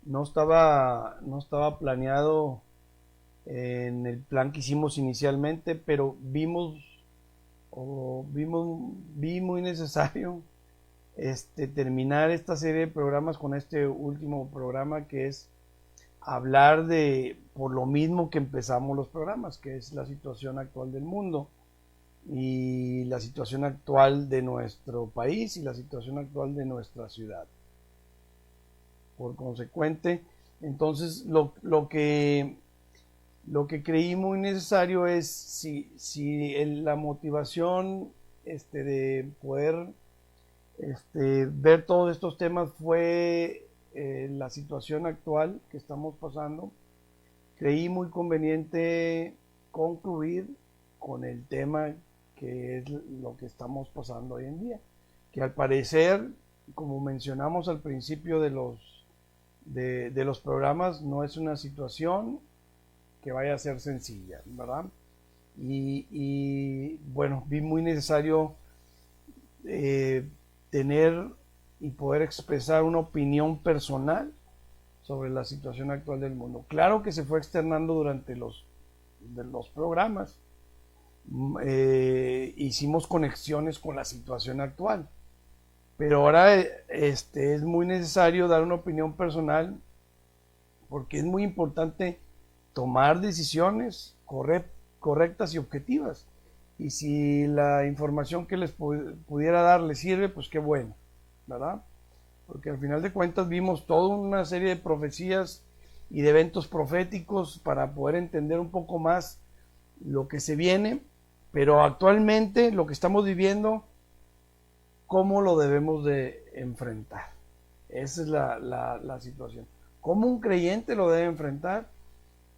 no estaba planeado en el plan que hicimos inicialmente, pero vi muy necesario terminar esta serie de programas con este último programa, que es hablar de, por lo mismo que empezamos los programas, que es la situación actual del mundo y la situación actual de nuestro país y la situación actual de nuestra ciudad. Por consecuente, entonces lo que creí muy necesario es si la motivación de poder ver todos estos temas fue la situación actual que estamos pasando, creí muy conveniente concluir con el tema que es lo que estamos pasando hoy en día, que al parecer, como mencionamos al principio de los programas, no es una situación que vaya a ser sencilla, ¿verdad? Y bueno, vi muy necesario eh, tener y poder expresar una opinión personal sobre la situación actual del mundo. Claro que se fue externando durante los programas. Hicimos conexiones con la situación actual, pero ahora es muy necesario dar una opinión personal, porque es muy importante tomar decisiones correctas y objetivas. Y si la información que les pudiera dar les sirve, pues qué bueno, ¿verdad? Porque al final de cuentas vimos toda una serie de profecías y de eventos proféticos para poder entender un poco más lo que se viene, pero actualmente lo que estamos viviendo, ¿cómo lo debemos de enfrentar? Esa es la situación. ¿Cómo un creyente lo debe enfrentar?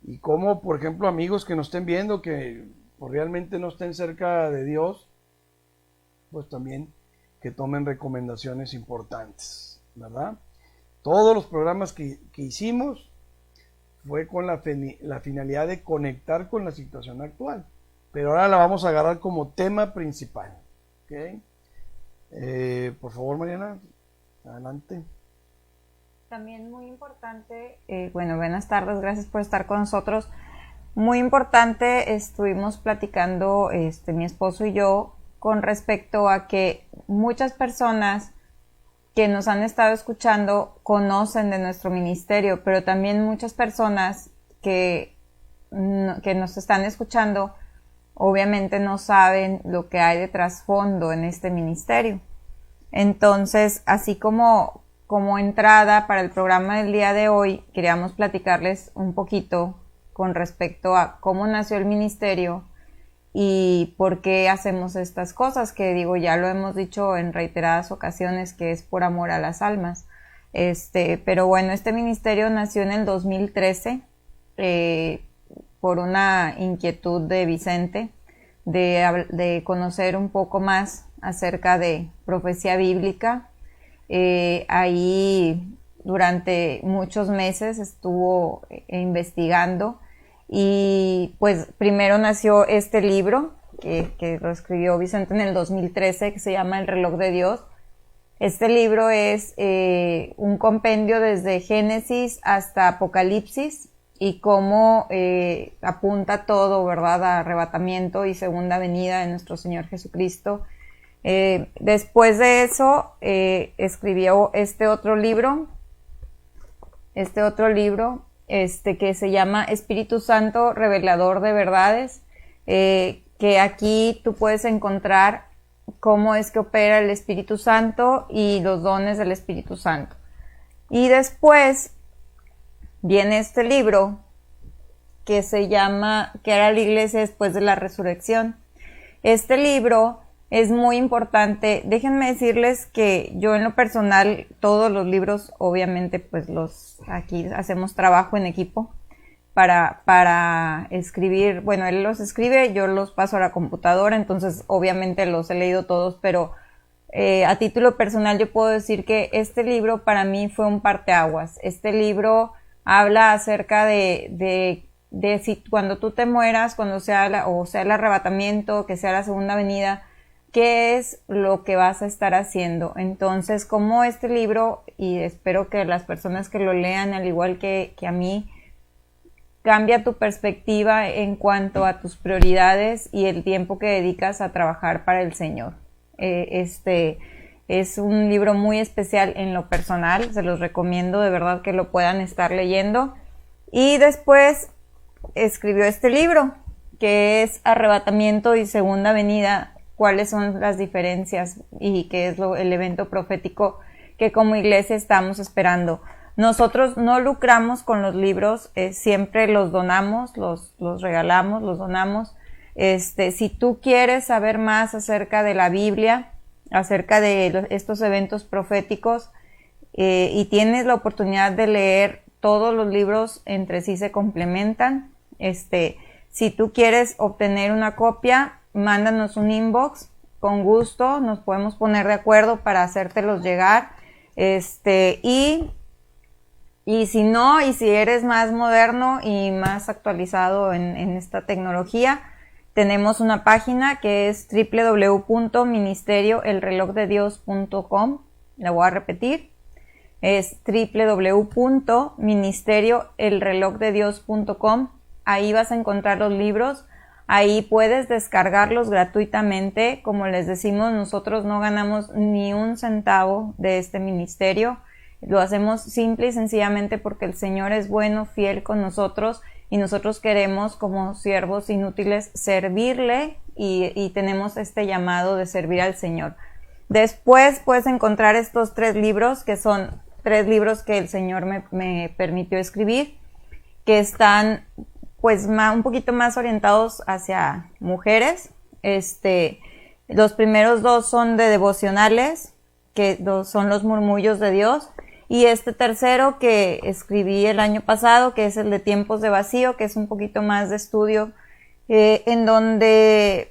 Y cómo, por ejemplo, amigos que nos estén viendo, que pues, realmente no estén cerca de Dios, pues también que tomen recomendaciones importantes, ¿verdad? Todos los programas que hicimos fue con la finalidad de conectar con la situación actual, pero ahora la vamos a agarrar como tema principal. ¿Okay? Por favor, Mariana, adelante. También muy importante, bueno, buenas tardes, gracias por estar con nosotros. Muy importante, estuvimos platicando, mi esposo y yo, con respecto a que muchas personas que nos han estado escuchando conocen de nuestro ministerio, pero también muchas personas que nos están escuchando obviamente no saben lo que hay de trasfondo en este ministerio. Entonces, así como entrada para el programa del día de hoy, queríamos platicarles un poquito con respecto a cómo nació el ministerio y por qué hacemos estas cosas, que digo, ya lo hemos dicho en reiteradas ocasiones, que es por amor a las almas. Pero bueno, este ministerio nació en el 2013 por una inquietud de Vicente de conocer un poco más acerca de profecía bíblica. Ahí durante muchos meses estuvo investigando y pues primero nació este libro que lo escribió Vicente en el 2013, que se llama El reloj de Dios. Este libro es un compendio desde Génesis hasta Apocalipsis y cómo apunta todo, ¿verdad?, a arrebatamiento y segunda venida de nuestro Señor Jesucristo. Después de eso escribió este otro libro que se llama Espíritu Santo, revelador de verdades, que aquí tú puedes encontrar cómo es que opera el Espíritu Santo y los dones del Espíritu Santo. Y después viene este libro que se llama ¿Qué hará la iglesia después de la resurrección? Este libro es muy importante. Déjenme decirles que yo en lo personal, todos los libros, obviamente, pues aquí hacemos trabajo en equipo para escribir. Bueno, él los escribe, yo los paso a la computadora, entonces obviamente los he leído todos, pero a título personal yo puedo decir que este libro para mí fue un parteaguas. Este libro habla acerca de si cuando tú te mueras, cuando sea el arrebatamiento, que sea la segunda venida, qué es lo que vas a estar haciendo. Entonces, como este libro, y espero que las personas que lo lean, al igual que a mí, cambia tu perspectiva en cuanto a tus prioridades y el tiempo que dedicas a trabajar para el Señor. Este es un libro muy especial en lo personal, se los recomiendo de verdad que lo puedan estar leyendo. Y después escribió este libro, que es Arrebatamiento y Segunda Venida, cuáles son las diferencias y qué es el evento profético que como iglesia estamos esperando. Nosotros no lucramos con los libros, siempre los donamos, los regalamos, los donamos. Si tú quieres saber más acerca de la Biblia, acerca de estos eventos proféticos, y tienes la oportunidad de leer todos los libros, entre sí se complementan. Si tú quieres obtener una copia, mándanos un inbox, con gusto nos podemos poner de acuerdo para hacértelos llegar. Y si no, y si eres más moderno y más actualizado en esta tecnología, tenemos una página que es www.ministerioelrelojdedios.com. La voy a repetir. Es www.ministerioelrelojdedios.com. Ahí vas a encontrar los libros. Ahí puedes descargarlos gratuitamente. Como les decimos, nosotros no ganamos ni un centavo de este ministerio. Lo hacemos simple y sencillamente porque el Señor es bueno, fiel con nosotros, y nosotros queremos, como siervos inútiles, servirle, y tenemos este llamado de servir al Señor. Después puedes encontrar estos 3 libros, que son 3 libros que el Señor me permitió escribir, que están pues un poquito más orientados hacia mujeres. Los primeros 2 son de devocionales, que son los murmullos de Dios. Y este tercero que escribí el año pasado, que es el de Tiempos de Vacío, que es un poquito más de estudio, en donde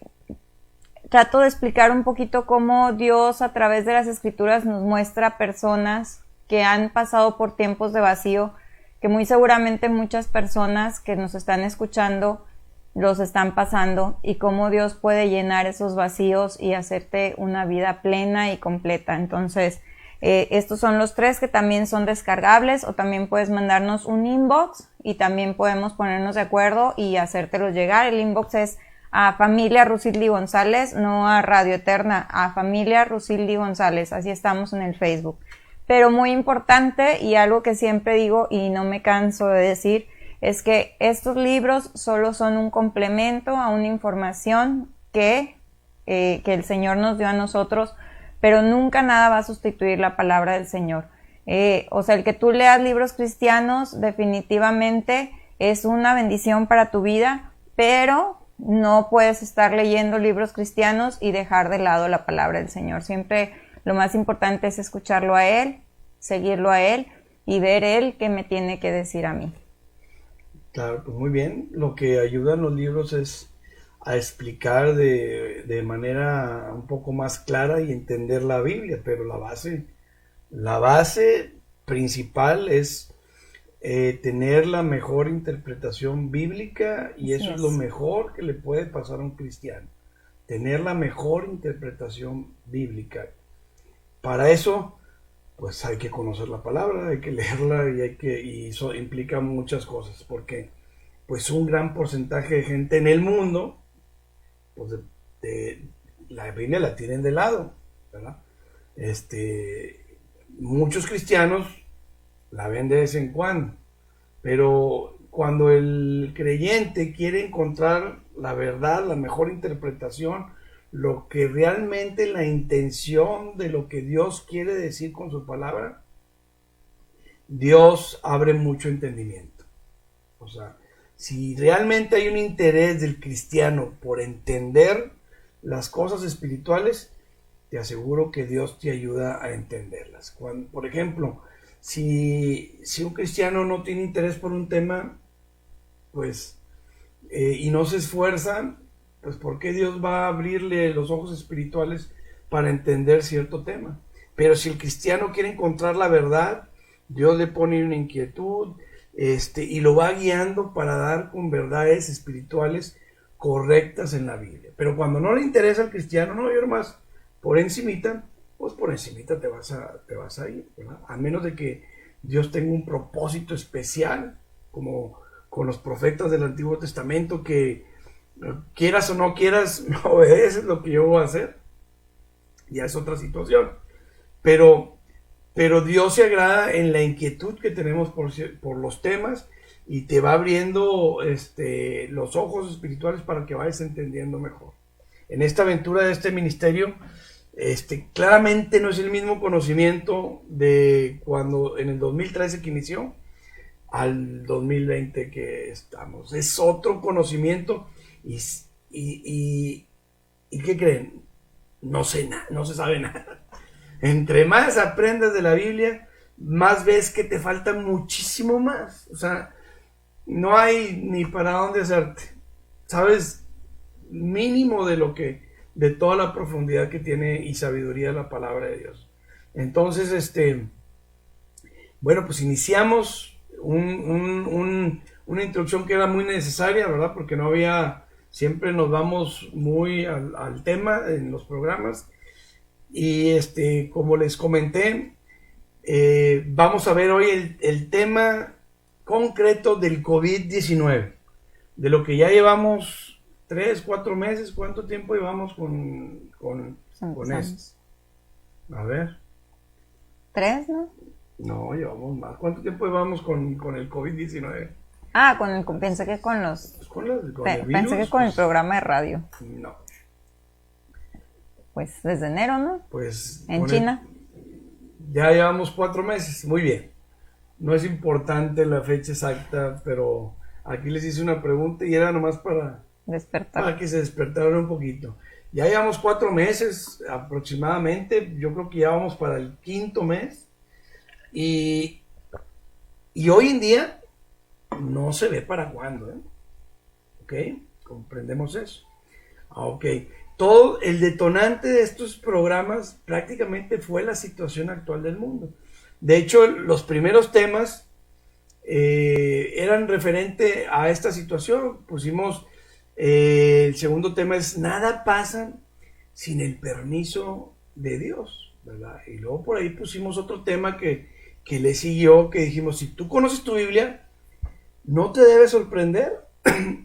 trato de explicar un poquito cómo Dios a través de las Escrituras nos muestra personas que han pasado por tiempos de vacío, que muy seguramente muchas personas que nos están escuchando los están pasando, y cómo Dios puede llenar esos vacíos y hacerte una vida plena y completa. Entonces, estos son los 3 que también son descargables, o también puedes mandarnos un inbox y también podemos ponernos de acuerdo y hacértelos llegar. El inbox es a Familia Rusildi González, no a Radio Eterna, a Familia Rusildi González, así estamos en el Facebook. Pero muy importante, y algo que siempre digo y no me canso de decir, es que estos libros solo son un complemento a una información que el Señor nos dio a nosotros, pero nunca nada va a sustituir la palabra del Señor. El que tú leas libros cristianos definitivamente es una bendición para tu vida, pero no puedes estar leyendo libros cristianos y dejar de lado la palabra del Señor. Siempre lo más importante es escucharlo a Él, seguirlo a Él y ver Él qué me tiene que decir a mí. Claro, pues muy bien. Lo que ayudan los libros es a explicar de manera un poco más clara y entender la Biblia, pero la base principal es tener la mejor interpretación bíblica, y eso es lo mejor que le puede pasar a un cristiano, tener la mejor interpretación bíblica. Para eso, pues hay que conocer la palabra, hay que leerla, y eso implica muchas cosas, porque pues un gran porcentaje de gente en el mundo, pues la Biblia la tienen de lado, ¿verdad? Muchos cristianos la ven de vez en cuando, pero cuando el creyente quiere encontrar la verdad, la mejor interpretación, lo que realmente la intención de lo que Dios quiere decir con su palabra, Dios abre mucho entendimiento. O sea, si realmente hay un interés del cristiano por entender las cosas espirituales, te aseguro que Dios te ayuda a entenderlas. Por ejemplo, si un cristiano no tiene interés por un tema, pues, y no se esfuerza, pues ¿por qué Dios va a abrirle los ojos espirituales para entender cierto tema? Pero si el cristiano quiere encontrar la verdad, Dios le pone una inquietud, y lo va guiando para dar con verdades espirituales correctas en la Biblia. Pero cuando no le interesa al cristiano, no, yo nomás por encimita, pues por encimita te vas a ir, ¿verdad? A menos de que Dios tenga un propósito especial, como con los profetas del Antiguo Testamento, que quieras o no quieras, me obedeces lo que yo voy a hacer. Ya es otra situación. Pero Dios se agrada en la inquietud que tenemos por los temas, y te va abriendo los ojos espirituales para que vayas entendiendo mejor. En esta aventura de este ministerio, claramente no es el mismo conocimiento de cuando en el 2013 que inició al 2020 que estamos. Es otro conocimiento y ¿qué creen? No sé nada, no se sabe nada. Entre más aprendas de la Biblia, más ves que te falta muchísimo más. O sea, no hay ni para dónde hacerte. Sabes mínimo de toda la profundidad que tiene y sabiduría la palabra de Dios. Entonces, bueno, pues iniciamos una introducción que era muy necesaria, ¿verdad? Porque no había, siempre nos vamos muy al tema en los programas. Y como les comenté, vamos a ver hoy el tema concreto del COVID-19, de lo que ya llevamos 3, 4 meses. ¿Cuánto tiempo llevamos con esto? A ver. 3, ¿no? No, llevamos más. ¿Cuánto tiempo llevamos con el COVID-19? Ah, pensé que con los... pensé que con el programa de radio. No. Pues desde enero, ¿no? Pues... En China. Ya llevamos 4 meses. Muy bien. No es importante la fecha exacta, pero aquí les hice una pregunta y era nomás para que se despertaran un poquito. Ya llevamos 4 meses aproximadamente. Yo creo que ya vamos para el 5.º mes. Y hoy en día no se ve para cuándo, ¿eh? ¿Ok? Comprendemos eso. Ok. Todo el detonante de estos programas prácticamente fue la situación actual del mundo. De hecho, los primeros temas eran referente a esta situación. Pusimos, el segundo tema es nada pasa sin el permiso de Dios, ¿verdad? Y luego por ahí pusimos otro tema que le siguió, que dijimos, si tú conoces tu Biblia, no te debe sorprender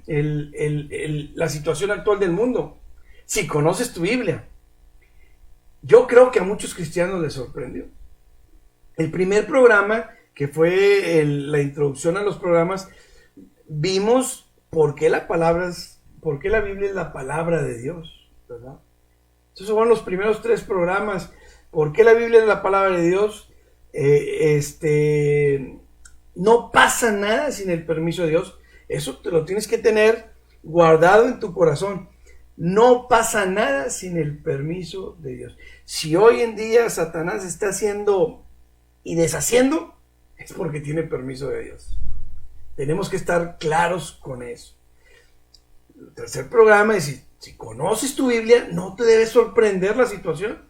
la situación actual del mundo. Si conoces tu Biblia. Yo creo que a muchos cristianos les sorprendió. El primer programa, que fue la introducción a los programas, vimos por qué la Biblia es la palabra de Dios, ¿verdad? Esos fueron los primeros 3 programas. ¿Por qué la Biblia es la palabra de Dios? No pasa nada sin el permiso de Dios. Eso te lo tienes que tener guardado en tu corazón. No pasa nada sin el permiso de Dios. Si hoy en día Satanás está haciendo y deshaciendo, es porque tiene permiso de Dios. Tenemos que estar claros con eso. El tercer programa es, si conoces tu Biblia, no te debe sorprender la situación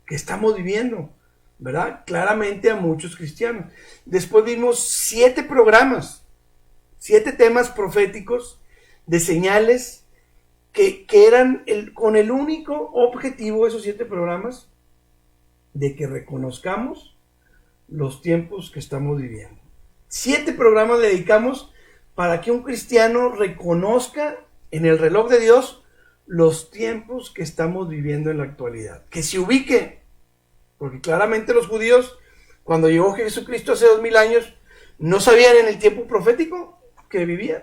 que estamos viviendo, ¿verdad? Claramente a muchos cristianos. Después vimos 7 programas, 7 temas proféticos de señales que eran con el único objetivo, esos 7 programas, de que reconozcamos los tiempos que estamos viviendo. 7 programas dedicamos para que un cristiano reconozca en el reloj de Dios los tiempos que estamos viviendo en la actualidad. Que se ubique, porque claramente los judíos, cuando llegó Jesucristo hace 2000 años, no sabían en el tiempo profético que vivían.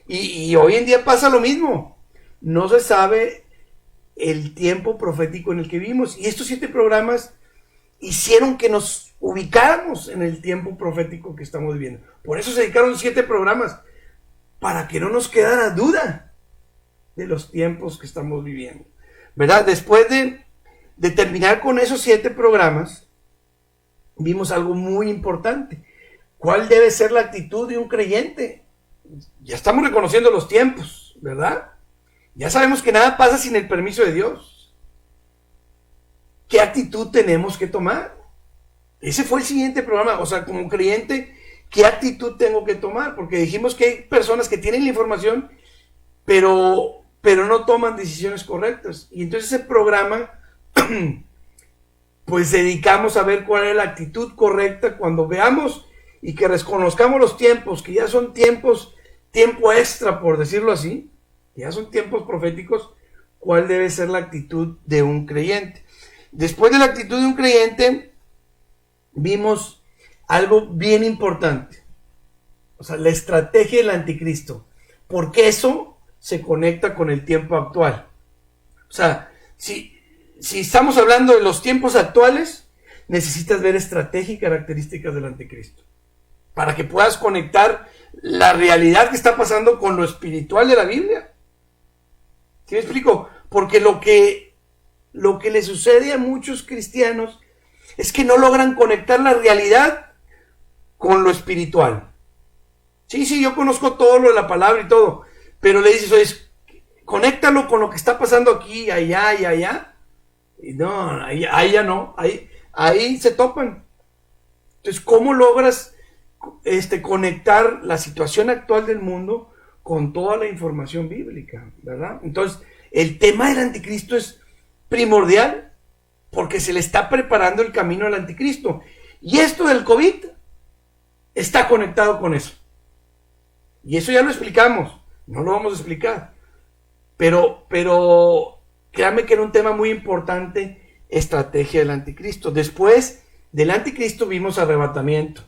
Y hoy en día pasa lo mismo. No se sabe el tiempo profético en el que vivimos. Y estos 7 programas hicieron que nos ubicáramos en el tiempo profético que estamos viviendo. Por eso se dedicaron 7 programas, para que no nos quedara duda de los tiempos que estamos viviendo, ¿verdad? Después de terminar con esos 7 programas, vimos algo muy importante. ¿Cuál debe ser la actitud de un creyente? Ya estamos reconociendo los tiempos, ¿verdad? Ya sabemos que nada pasa sin el permiso de Dios. ¿Qué actitud tenemos que tomar? Ese fue el siguiente programa. O sea, como creyente, ¿qué actitud tengo que tomar? Porque dijimos que hay personas que tienen la información pero no toman decisiones correctas. Y entonces ese programa, pues dedicamos a ver cuál es la actitud correcta cuando veamos y que reconozcamos los tiempos, que ya son tiempo extra, por decirlo así, que ya son tiempos proféticos, cuál debe ser la actitud de un creyente. Después de la actitud de un creyente, vimos algo bien importante, o sea, la estrategia del anticristo, porque eso se conecta con el tiempo actual. O sea, si estamos hablando de los tiempos actuales, necesitas ver estrategia y características del anticristo, para que puedas conectar la realidad que está pasando con lo espiritual de la Biblia. ¿Sí me explico? Porque lo que le sucede a muchos cristianos es que no logran conectar la realidad con lo espiritual. Sí, yo conozco todo lo de la palabra y todo, pero le dices, oye, conéctalo con lo que está pasando aquí, allá y allá. Y no, ahí ya no, ahí se topan. Entonces, ¿cómo logras conectar la situación actual del mundo con toda la información bíblica, verdad? Entonces, el tema del anticristo es primordial porque se le está preparando el camino al anticristo. Y esto del COVID está conectado con eso. Y eso ya lo explicamos, no lo vamos a explicar. Pero créanme que era un tema muy importante, estrategia del anticristo. Después del anticristo vimos arrebatamiento,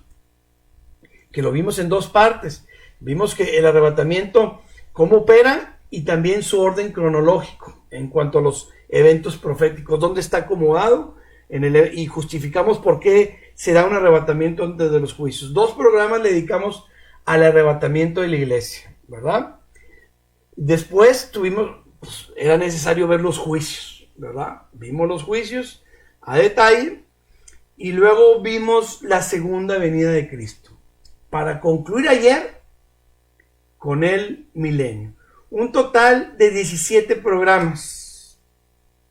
que lo vimos en dos partes. Vimos que el arrebatamiento, cómo opera, y también su orden cronológico en cuanto a los eventos proféticos, dónde está acomodado, y justificamos por qué se da un arrebatamiento antes de los juicios. 2 programas le dedicamos al arrebatamiento de la iglesia, ¿verdad? Después era necesario ver los juicios, ¿verdad? Vimos los juicios a detalle, y luego vimos la segunda venida de Cristo, para concluir ayer con el milenio. Un total de 17 programas,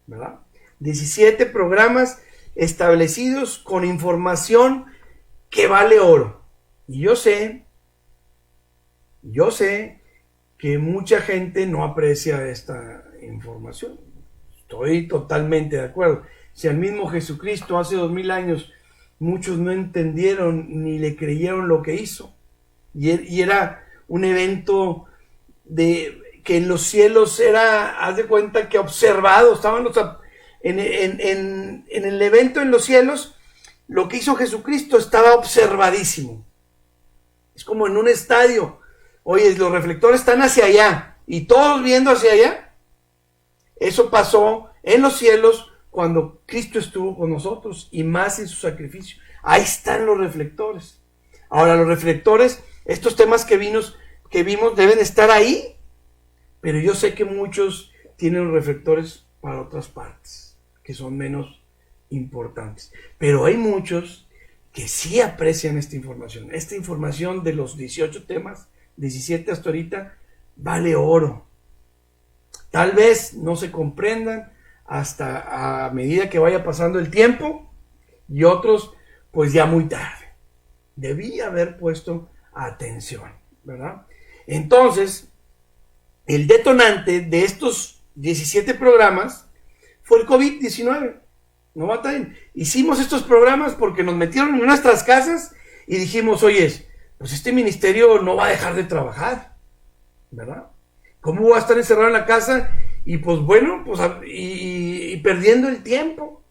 ¿verdad? 17 programas establecidos con información que vale oro. Y yo sé que mucha gente no aprecia esta información. Estoy totalmente de acuerdo. Si al mismo Jesucristo hace 2000 años muchos no entendieron ni le creyeron lo que hizo, y era un evento que en los cielos era, haz de cuenta que observado, estaban en el evento en los cielos, lo que hizo Jesucristo estaba observadísimo. Es como en un estadio, oye, los reflectores están hacia allá y todos viendo hacia allá. Eso pasó en los cielos cuando Cristo estuvo con nosotros, y más en su sacrificio. Ahí están los reflectores. Ahora, los reflectores, estos temas que vimos deben estar ahí, pero yo sé que muchos tienen reflectores para otras partes, que son menos importantes. Pero hay muchos que sí aprecian esta información. Esta información de los 18 temas, 17 hasta ahorita, vale oro. Tal vez no se comprendan hasta a medida que vaya pasando el tiempo, y otros pues ya muy tarde. Debí haber puesto atención, ¿verdad? Entonces, el detonante de estos 17 programas fue el COVID-19. No batallen. Hicimos estos programas porque nos metieron en nuestras casas y dijimos, oye, pues este ministerio no va a dejar de trabajar, ¿verdad? ¿Cómo voy a estar encerrado en la casa? Y pues bueno, pues y perdiendo el tiempo.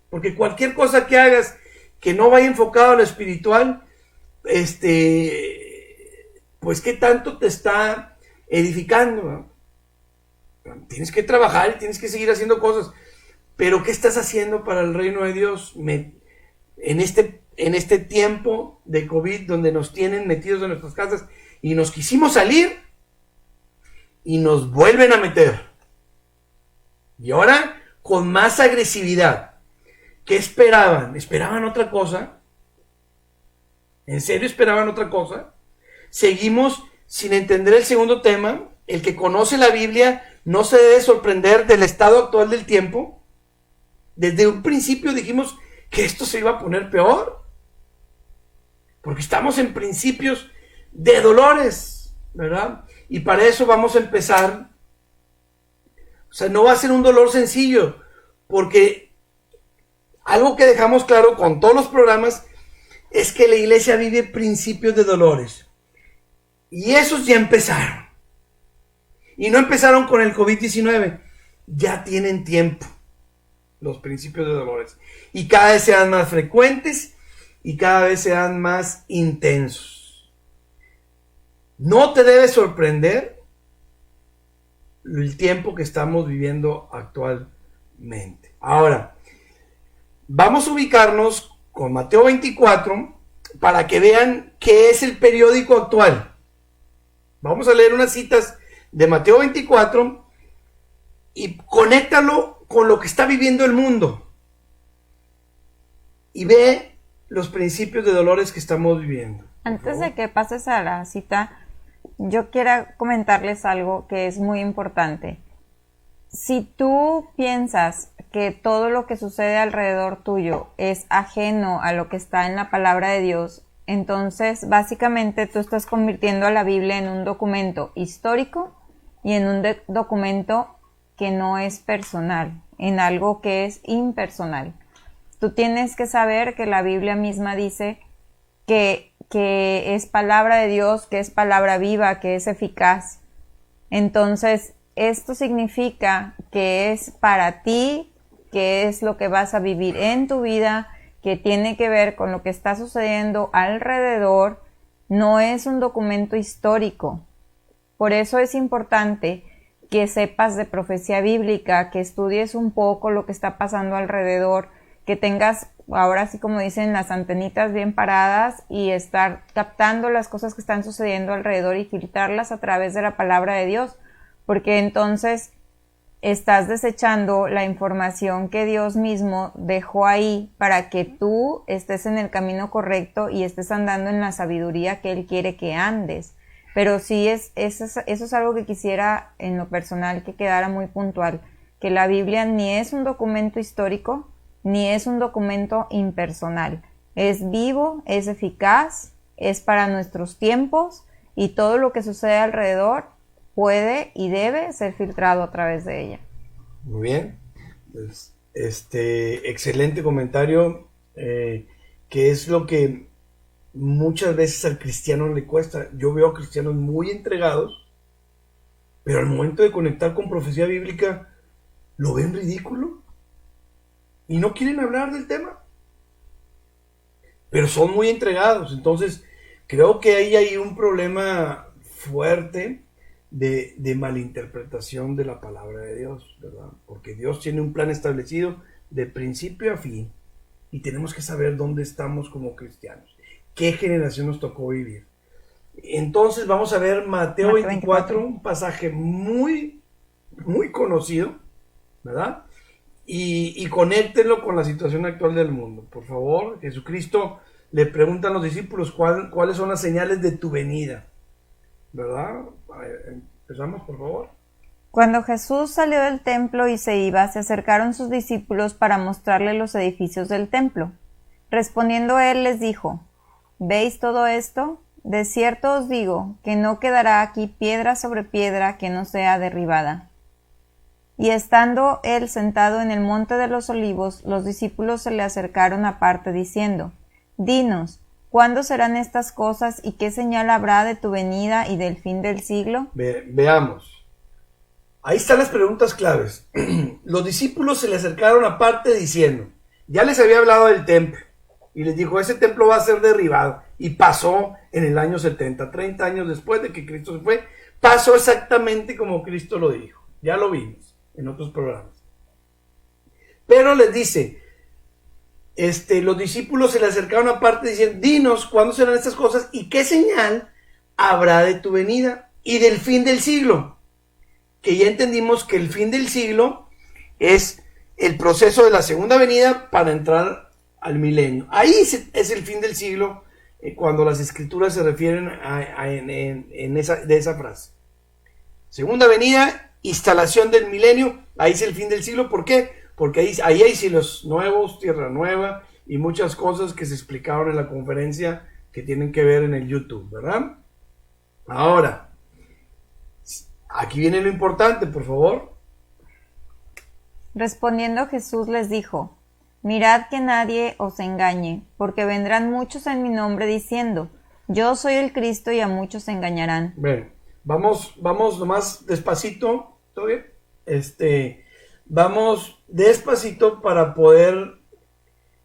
Porque cualquier cosa que hagas que no vaya enfocado a lo espiritual, pues qué tanto te está edificando, ¿no? Tienes que trabajar y tienes que seguir haciendo cosas, pero ¿qué estás haciendo para el reino de Dios en este tiempo de COVID, donde nos tienen metidos en nuestras casas y nos quisimos salir y nos vuelven a meter? Y ahora con más agresividad. ¿Qué esperaban? ¿Esperaban otra cosa? ¿En serio esperaban otra cosa? Seguimos sin entender el segundo tema. El que conoce la Biblia no se debe sorprender del estado actual del tiempo. Desde un principio dijimos que esto se iba a poner peor, porque estamos en principios de dolores, ¿verdad? Y para eso vamos a empezar. O sea, no va a ser un dolor sencillo, porque algo que dejamos claro con todos los programas es que la iglesia vive principios de dolores. Y esos ya empezaron. Y no empezaron con el COVID-19. Ya tienen tiempo los principios de dolores. Y cada vez serán más frecuentes y cada vez serán más intensos. No te debe sorprender el tiempo que estamos viviendo actualmente. Ahora, vamos a ubicarnos con Mateo 24 para que vean qué es el periódico actual. Vamos a leer unas citas de Mateo 24 y conéctalo con lo que está viviendo el mundo. Y ve los principios de dolores que estamos viviendo. Antes de que pases a la cita, yo quiero comentarles algo que es muy importante. Si tú piensas que todo lo que sucede alrededor tuyo es ajeno a lo que está en la palabra de Dios, entonces básicamente tú estás convirtiendo a la Biblia en un documento histórico y en un documento que no es personal, en algo que es impersonal. Tú tienes que saber que la Biblia misma dice que es palabra de Dios, que es palabra viva, que es eficaz. Entonces, esto significa que es para ti, que es lo que vas a vivir en tu vida, que tiene que ver con lo que está sucediendo alrededor. No es un documento histórico. Por eso es importante que sepas de profecía bíblica, que estudies un poco lo que está pasando alrededor, que tengas, ahora sí como dicen, las antenitas bien paradas y estar captando las cosas que están sucediendo alrededor y filtrarlas a través de la palabra de Dios, porque entonces estás desechando la información que Dios mismo dejó ahí para que tú estés en el camino correcto y estés andando en la sabiduría que Él quiere que andes. Pero sí, eso es algo que quisiera en lo personal que quedara muy puntual, que la Biblia ni es un documento histórico, ni es un documento impersonal. Es vivo, es eficaz, es para nuestros tiempos y todo lo que sucede alrededor puede y debe ser filtrado a través de ella. Muy bien. Pues, excelente comentario, que es lo que muchas veces al cristiano le cuesta. Yo veo a cristianos muy entregados, pero al momento de conectar con profecía bíblica lo ven ridículo y no quieren hablar del tema, pero son muy entregados. Entonces creo que ahí hay un problema fuerte de malinterpretación de la palabra de Dios, ¿verdad? Porque Dios tiene un plan establecido de principio a fin y tenemos que saber dónde estamos como cristianos, qué generación nos tocó vivir. Entonces vamos a ver Mateo 24, un pasaje muy, muy conocido, ¿verdad? Y conéctenlo con la situación actual del mundo. Por favor, Jesucristo le pregunta a los discípulos cuáles son las señales de tu venida, ¿verdad? Empezamos, por favor. Cuando Jesús salió del templo y se iba, se acercaron sus discípulos para mostrarle los edificios del templo. Respondiendo él les dijo: ¿Veis todo esto? De cierto os digo que no quedará aquí piedra sobre piedra que no sea derribada. Y estando él sentado en el monte de los olivos, los discípulos se le acercaron aparte diciendo: Dinos, ¿cuándo serán estas cosas y qué señal habrá de tu venida y del fin del siglo? Veamos. Ahí están las preguntas claves. Los discípulos se le acercaron aparte diciendo, ya les había hablado del templo y les dijo, ese templo va a ser derribado. Y pasó en el año 70, 30 años después de que Cristo se fue, pasó exactamente como Cristo lo dijo. Ya lo vimos en otros programas. Pero les dice, los discípulos se le acercaron aparte diciendo, dinos cuándo serán estas cosas y qué señal habrá de tu venida y del fin del siglo. Que ya entendimos que el fin del siglo es el proceso de la segunda venida para entrar al milenio. Ahí es el fin del siglo, cuando las escrituras se refieren de esa frase. Segunda venida, instalación del milenio, ahí es el fin del siglo. ¿Por qué? Porque ahí hay cielos nuevos, tierra nueva y muchas cosas que se explicaron en la conferencia que tienen que ver en el YouTube, ¿verdad? Ahora, Aquí viene lo importante, por favor. Respondiendo Jesús les dijo: Mirad que nadie os engañe, porque vendrán muchos en mi nombre diciendo: Yo soy el Cristo, y a muchos engañarán. Bueno, vamos nomás despacito, ¿todo bien? Vamos despacito para poder...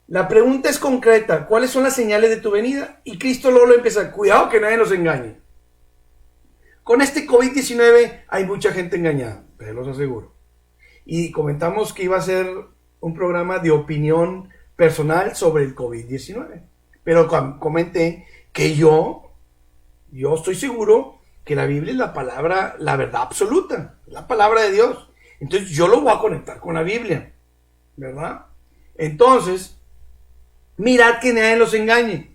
La pregunta es concreta: ¿cuáles son las señales de tu venida? Y Cristo luego lo empieza: cuidado que nadie nos engañe. Con este COVID-19 hay mucha gente engañada, te los aseguro. Y comentamos que iba a ser un programa de opinión personal sobre el COVID-19. Pero comenté que yo estoy seguro que la Biblia es la palabra, la verdad absoluta, la palabra de Dios. Entonces yo lo voy a conectar con la Biblia, ¿verdad? Entonces, mirad que nadie los engañe.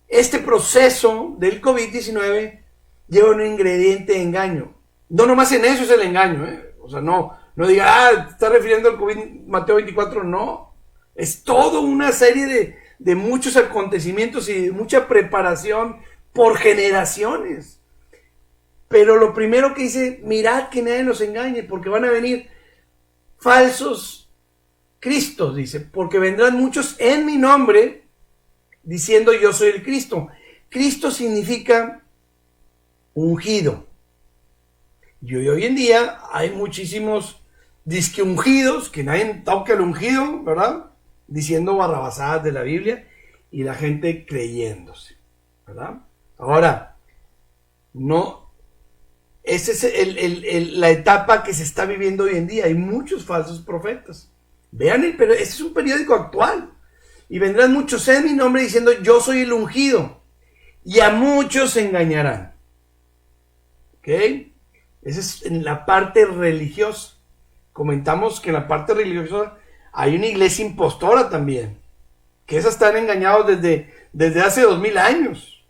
Este proceso del COVID-19 lleva un ingrediente de engaño. No nomás en eso es el engaño, ¿eh? O sea, no diga, está refiriendo al COVID, Mateo 24, no. Es toda una serie de muchos acontecimientos y de mucha preparación por generaciones. Pero lo primero que dice: mirad que nadie los engañe, porque van a venir falsos Cristos, dice, porque vendrán muchos en mi nombre diciendo: yo soy el Cristo. Cristo significa ungido. Y hoy en día hay muchísimos disque ungidos, que nadie toca el ungido, ¿verdad? Diciendo barrabasadas de la Biblia y la gente creyéndose, ¿verdad? Ahora, no, esa es la etapa que se está viviendo hoy en día. Hay muchos falsos profetas. Vean, este es un periódico actual. Y vendrán muchos en mi nombre diciendo: yo soy el ungido, y a muchos se engañarán. ¿Ok? Esa es en la parte religiosa. Comentamos que en la parte religiosa hay una iglesia impostora también, que esas están engañados desde hace 2000 años.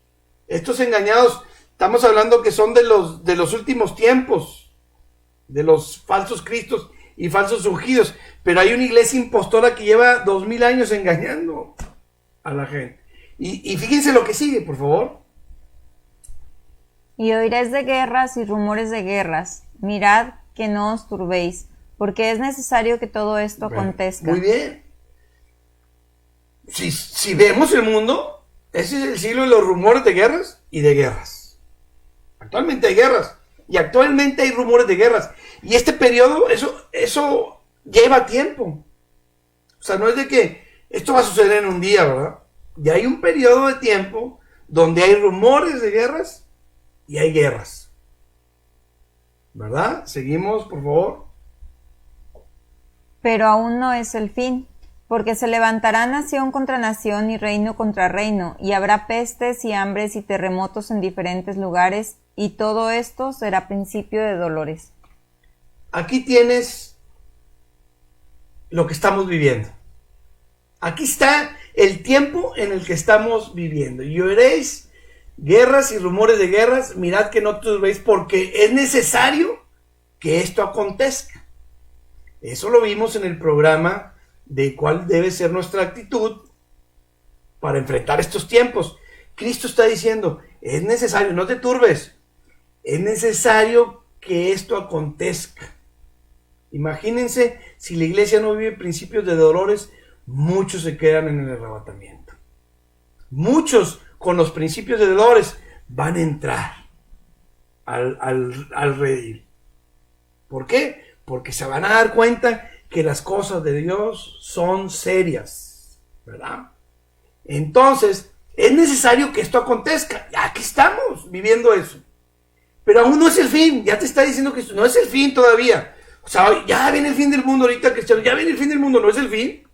Estos engañados, estamos hablando que son de los últimos tiempos, de los falsos cristos y falsos ungidos, pero hay una iglesia impostora que lleva 2000 años engañando a la gente. Y fíjense lo que sigue, por favor. Y oiréis de guerras y rumores de guerras. Mirad que no os turbéis, porque es necesario que todo esto acontezca. Muy bien. Si vemos el mundo, ese es el siglo de los rumores de guerras y de guerras. Actualmente hay guerras y actualmente hay rumores de guerras. Y este periodo, eso lleva tiempo. O sea, no es de que esto va a suceder en un día, ¿verdad? Ya hay un periodo de tiempo donde hay rumores de guerras y hay guerras. ¿Verdad? Seguimos, por favor. Pero aún no es el fin, porque se levantará nación contra nación y reino contra reino, y habrá pestes y hambres y terremotos en diferentes lugares, y todo esto será principio de dolores. Aquí tienes lo que estamos viviendo. Aquí está el tiempo en el que estamos viviendo. Y oiréis guerras y rumores de guerras, mirad que no turbéis, porque es necesario que esto acontezca. Eso lo vimos en el programa de cuál debe ser nuestra actitud para enfrentar estos tiempos. Cristo está diciendo: es necesario, no te turbes, es necesario que esto acontezca. Imagínense, si la iglesia no vive principios de dolores, muchos se quedan en el arrebatamiento. Muchos con los principios de dolores van a entrar al redil. ¿Por qué? Porque se van a dar cuenta que las cosas de Dios son serias, ¿verdad? Entonces, es necesario que esto acontezca. Aquí estamos viviendo eso. Pero aún no es el fin. Ya te está diciendo que esto no es el fin todavía. O sea, ya viene el fin del mundo ahorita, cristiano. Ya viene el fin del mundo, no es el fin.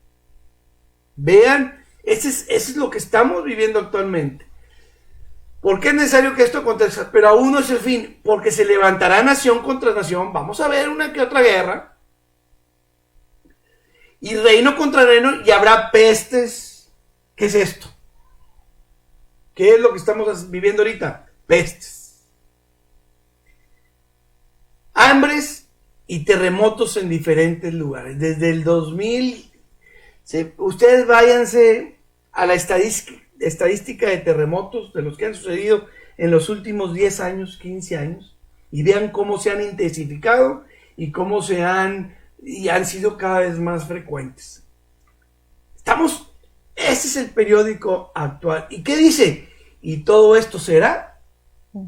Vean, eso es lo que estamos viviendo actualmente. ¿Por qué es necesario que esto acontezca? Pero aún no es el fin, porque se levantará nación contra nación. Vamos a ver una que otra guerra. Y reino contra reino, y habrá pestes. ¿Qué es esto? ¿Qué es lo que estamos viviendo ahorita? Pestes. Hambres y terremotos en diferentes lugares. Desde el 2000, ustedes váyanse a la estadística de terremotos, de los que han sucedido en los últimos 10 años, 15 años, y vean cómo se han intensificado y cómo y han sido cada vez más frecuentes. Este es el periódico actual. ¿Y qué dice? Y todo esto será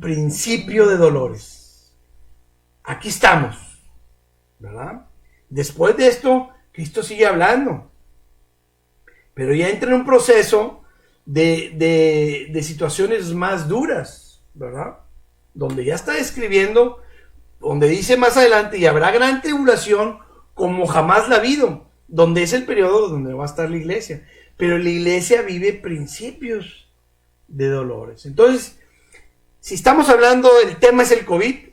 principio de dolores. Aquí estamos, ¿verdad? Después de esto, Cristo sigue hablando, pero ya entra en un proceso de situaciones más duras, ¿verdad? Donde ya está describiendo, donde dice más adelante, y habrá gran tribulación como jamás la ha habido, donde es el periodo donde va a estar la iglesia. Pero la iglesia vive principios de dolores. Entonces, si estamos hablando, el tema es el COVID,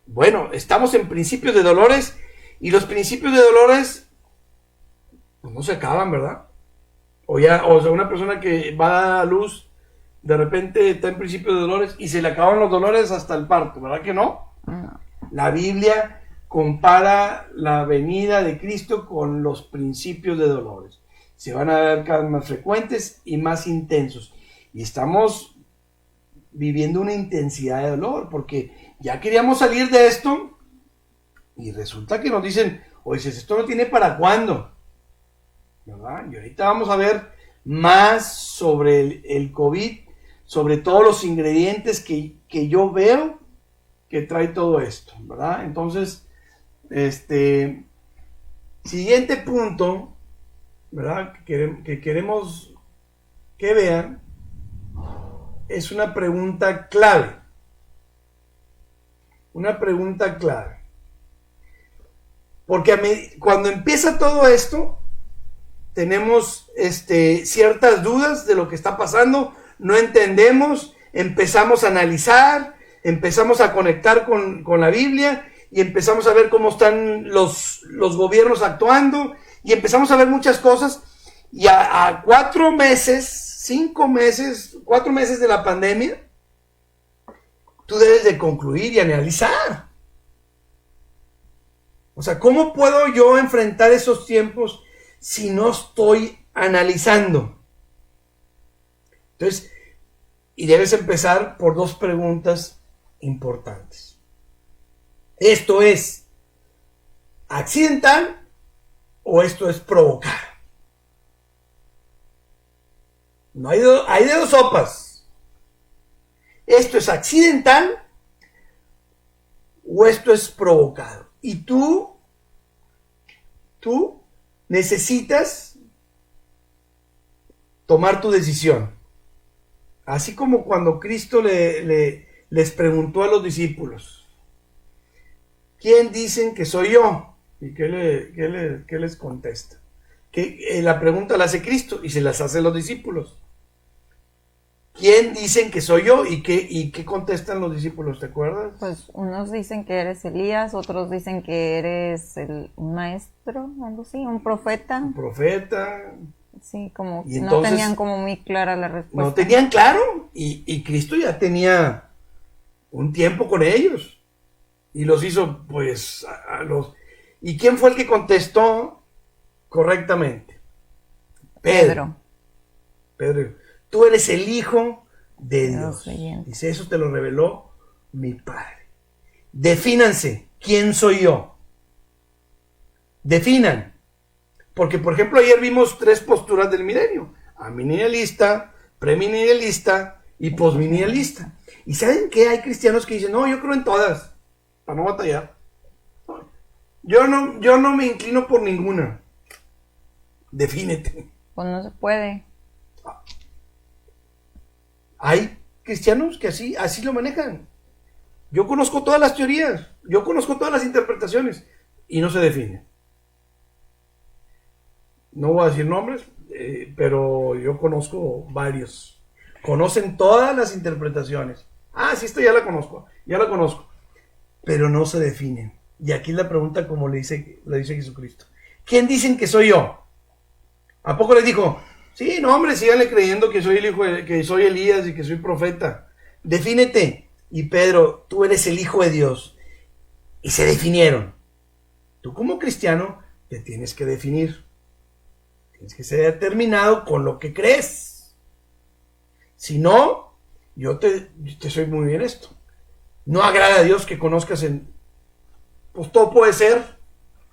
bueno, estamos en principios de dolores, y los principios de dolores pues no se acaban, ¿verdad? O sea, una persona que va a dar a luz, de repente está en principios de dolores y se le acaban los dolores hasta el parto, ¿verdad que no? La Biblia compara la venida de Cristo con los principios de dolores. Se van a ver cada vez más frecuentes y más intensos. Y estamos viviendo una intensidad de dolor, porque ya queríamos salir de esto y resulta que nos dicen, oye, esto no tiene para cuándo, ¿verdad? Y ahorita vamos a ver más sobre el COVID, sobre todos los ingredientes que yo veo que trae todo esto, ¿verdad? Entonces, siguiente punto, ¿verdad? Que queremos que vean, es una pregunta clave. Una pregunta clave. Porque cuando empieza todo esto, tenemos ciertas dudas de lo que está pasando, no entendemos, empezamos a analizar, empezamos a conectar con la Biblia y empezamos a ver cómo están los gobiernos actuando y empezamos a ver muchas cosas y a 4 meses, 5 meses, 4 meses de la pandemia, tú debes de concluir y analizar. O sea, ¿cómo puedo yo enfrentar esos tiempos si no estoy analizando? Entonces, y debes empezar por 2 preguntas importantes. ¿Esto es accidental o esto es provocado? No hay de 2 sopas. ¿Esto es accidental o esto es provocado? Y tú necesitas tomar tu decisión. Así como cuando Cristo les preguntó a los discípulos, ¿quién dicen que soy yo? ¿Y qué les contesta? La pregunta la hace Cristo y se las hace los discípulos. ¿Quién dicen que soy yo? ¿Y qué contestan los discípulos? ¿Te acuerdas? Pues unos dicen que eres Elías, otros dicen que eres un maestro, algo así, un profeta. Un profeta. Sí, como y no tenían como muy clara la respuesta. No tenían claro, y Cristo ya tenía un tiempo con ellos, y los hizo, pues, ¿Y quién fue el que contestó correctamente? Pedro. Tú eres el Hijo de Dios. Dice, eso te lo reveló mi Padre. Defínanse, ¿quién soy yo? Definan. Porque, por ejemplo, ayer vimos 3 posturas del milenio. Amilenialista, premilenialista y posmilenialista. ¿Y saben qué? Hay cristianos que dicen, no, yo creo en todas, para no batallar. Yo no me inclino por ninguna. Defínete. Pues no se puede. Hay cristianos que así lo manejan. Yo conozco todas las teorías, yo conozco todas las interpretaciones y no se define. No voy a decir nombres, pero yo conozco varios. Conocen todas las interpretaciones. Ah, sí, esta ya la conozco, pero no se define. Y aquí la pregunta, como le dice Jesucristo: ¿quién dicen que soy yo? ¿A poco les dijo? Sí, no, hombre, síganle creyendo que soy el hijo, que soy Elías y que soy profeta. Defínete. Y Pedro, tú eres el Hijo de Dios. Y se definieron. Tú como cristiano te tienes que definir. Tienes que ser determinado con lo que crees. Si no, yo te soy muy bien esto. no agrada a Dios que conozcas pues todo puede ser,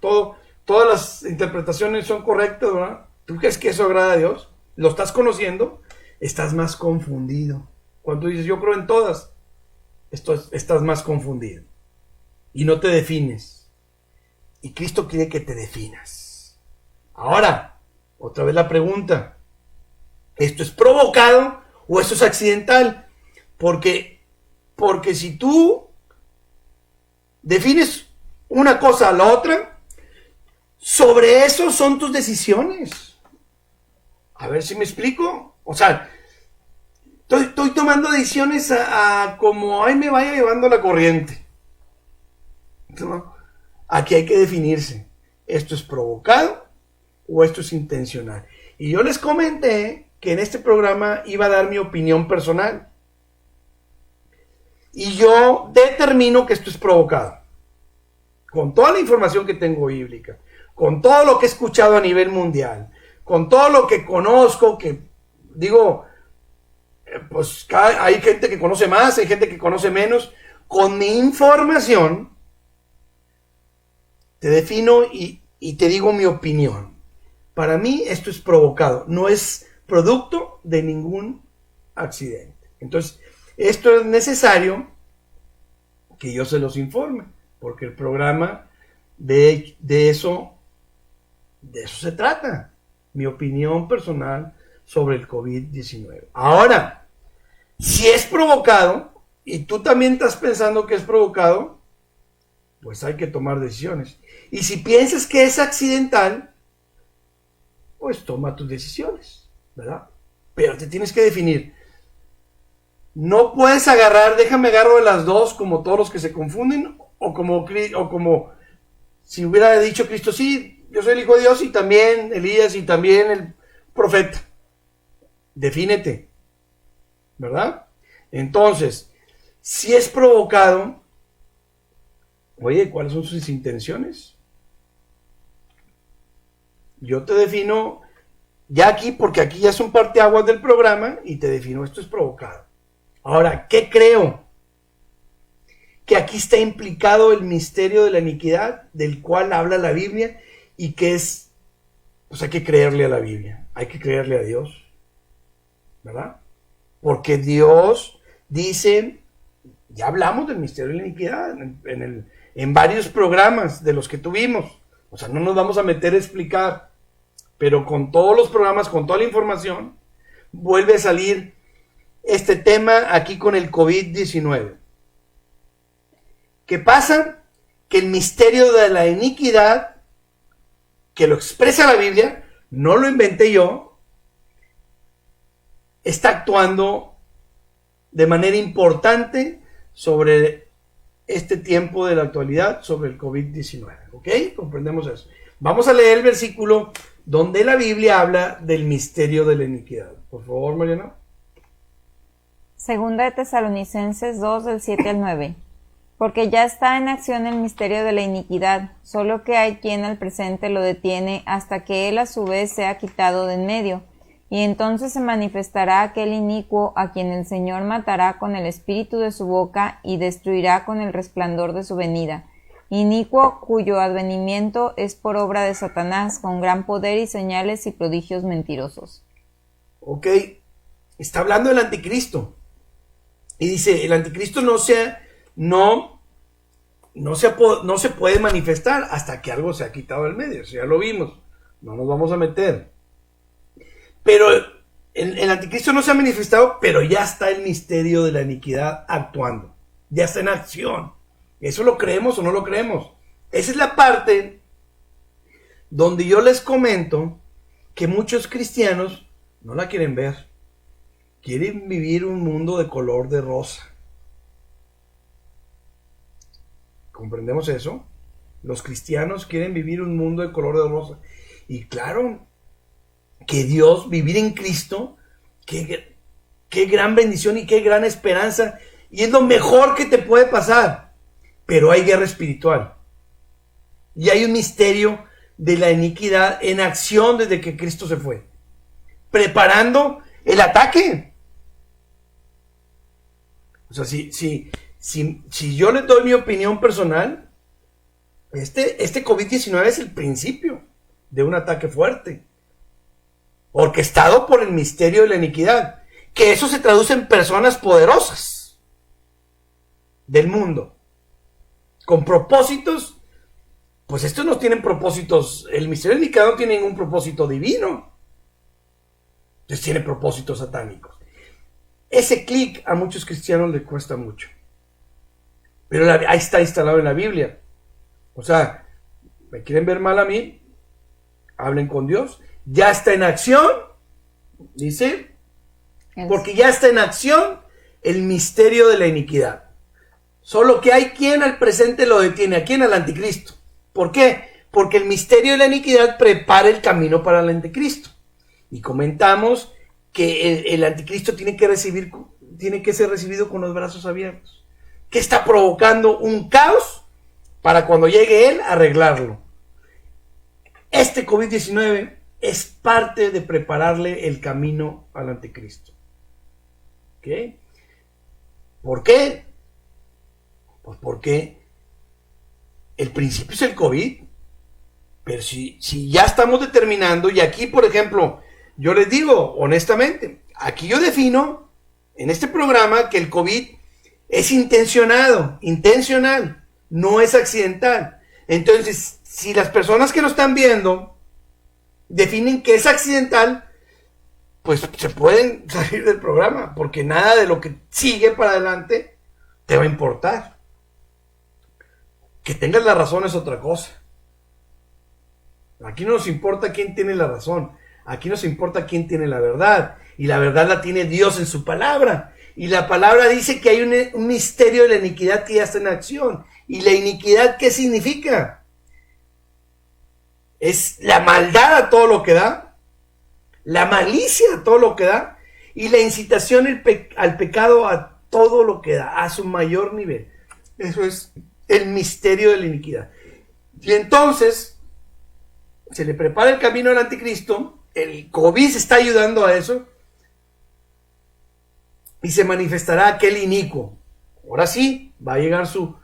todas las interpretaciones son correctas, ¿verdad? ¿Tú crees que eso agrada a Dios? ¿Lo estás conociendo? Estás más confundido. Cuando dices, yo creo en todas, estás más confundido. Y no te defines. Y Cristo quiere que te definas. Ahora, otra vez la pregunta. ¿Esto es provocado o esto es accidental? Porque si tú defines una cosa a la otra, sobre eso son tus decisiones. A ver si me explico. O sea, estoy tomando decisiones a como ahí me vaya llevando la corriente. ¿No? Aquí hay que definirse. ¿Esto es provocado o esto es intencional? Y yo les comenté que en este programa iba a dar mi opinión personal. Y yo determino que esto es provocado. Con toda la información que tengo bíblica, con todo lo que he escuchado a nivel mundial, con todo lo que conozco, que digo, pues hay gente que conoce más, hay gente que conoce menos. Con mi información te defino y te digo mi opinión. Para mí esto es provocado, no es producto de ningún accidente. Entonces, esto es necesario que yo se los informe, porque el programa de eso se trata. Mi opinión personal sobre el COVID-19. Ahora, si es provocado, y tú también estás pensando que es provocado, pues hay que tomar decisiones. Y si piensas que es accidental, pues toma tus decisiones, ¿verdad? Pero te tienes que definir. No puedes déjame agarro de las dos como todos los que se confunden, o como si hubiera dicho Cristo, sí, yo soy el Hijo de Dios y también Elías y también el profeta. Defínete, ¿verdad? Entonces, si es provocado, oye, ¿cuáles son sus intenciones? Yo te defino ya aquí, porque aquí ya es un parteaguas del programa, y te defino, esto es provocado. Ahora, ¿qué creo? Que aquí está implicado el misterio de la iniquidad, del cual habla la Biblia, y que pues hay que creerle a la Biblia, hay que creerle a Dios, ¿verdad? Porque Dios dice, ya hablamos del misterio de la iniquidad en varios programas de los que tuvimos, o sea, no nos vamos a meter a explicar, pero con todos los programas, con toda la información, vuelve a salir este tema aquí con el COVID-19. ¿Qué pasa? Que el misterio de la iniquidad, que lo expresa la Biblia, no lo inventé yo, está actuando de manera importante sobre este tiempo de la actualidad, sobre el COVID-19. ¿Ok? Comprendemos eso. Vamos a leer el versículo donde la Biblia habla del misterio de la iniquidad. Por favor, Mariana. Segunda de Tesalonicenses 2, del 7 al 9. Porque ya está en acción el misterio de la iniquidad, solo que hay quien al presente lo detiene hasta que él a su vez sea quitado de en medio, y entonces se manifestará aquel inicuo a quien el Señor matará con el espíritu de su boca y destruirá con el resplandor de su venida. Inicuo cuyo advenimiento es por obra de Satanás, con gran poder y señales y prodigios mentirosos. Ok, está hablando del anticristo. Y dice, el anticristo no se puede manifestar hasta que algo se ha quitado del medio. Eso ya lo vimos. No nos vamos a meter. Pero el anticristo no se ha manifestado, pero ya está el misterio de la iniquidad actuando. Ya está en acción. ¿Eso lo creemos o no lo creemos? Esa es la parte donde yo les comento que muchos cristianos no la quieren ver. Quieren vivir un mundo de color de rosa. ¿Comprendemos eso? Los cristianos quieren vivir un mundo de color de rosa. Y claro, que Dios, vivir en Cristo, qué gran bendición y qué gran esperanza. Y es lo mejor que te puede pasar. Pero hay guerra espiritual. Y hay un misterio de la iniquidad en acción desde que Cristo se fue. Preparando el ataque. O sea, si Si yo les doy mi opinión personal, este COVID-19 es el principio de un ataque fuerte, orquestado por el misterio de la iniquidad, que eso se traduce en personas poderosas del mundo, con propósitos. Pues estos no tienen propósitos, el misterio de la iniquidad no tiene ningún propósito divino, entonces tiene propósitos satánicos. Ese clic a muchos cristianos les cuesta mucho, pero ahí está instalado en la Biblia. O sea, ¿me quieren ver mal a mí? Hablen con Dios. Ya está en acción, dice, porque ya está en acción el misterio de la iniquidad. Solo que hay quien al presente lo detiene. ¿A quién? Al anticristo. ¿Por qué? Porque el misterio de la iniquidad prepara el camino para el anticristo. Y comentamos que el anticristo tiene que ser recibido con los brazos abiertos. Que está provocando un caos para cuando llegue él arreglarlo. Este COVID-19 es parte de prepararle el camino al anticristo. ¿Ok? ¿Por qué? Pues porque el principio es el COVID, pero si ya estamos determinando, y aquí, por ejemplo, yo les digo honestamente, aquí yo defino en este programa que el COVID es intencional, no es accidental. Entonces, si las personas que lo están viendo definen que es accidental, pues se pueden salir del programa, porque nada de lo que sigue para adelante te va a importar. Que tengas la razón es otra cosa. Aquí no nos importa quién tiene la razón, aquí nos importa quién tiene la verdad, y la verdad la tiene Dios en su palabra, y la palabra dice que hay un misterio de la iniquidad que ya está en acción. ¿Y la iniquidad qué significa? Es la maldad a todo lo que da, la malicia a todo lo que da, y la incitación al pecado a todo lo que da, a su mayor nivel. Eso es el misterio de la iniquidad. Y entonces se le prepara el camino al anticristo, el COVID se está ayudando a eso, y se manifestará aquel inicuo. Ahora sí, va a llegar su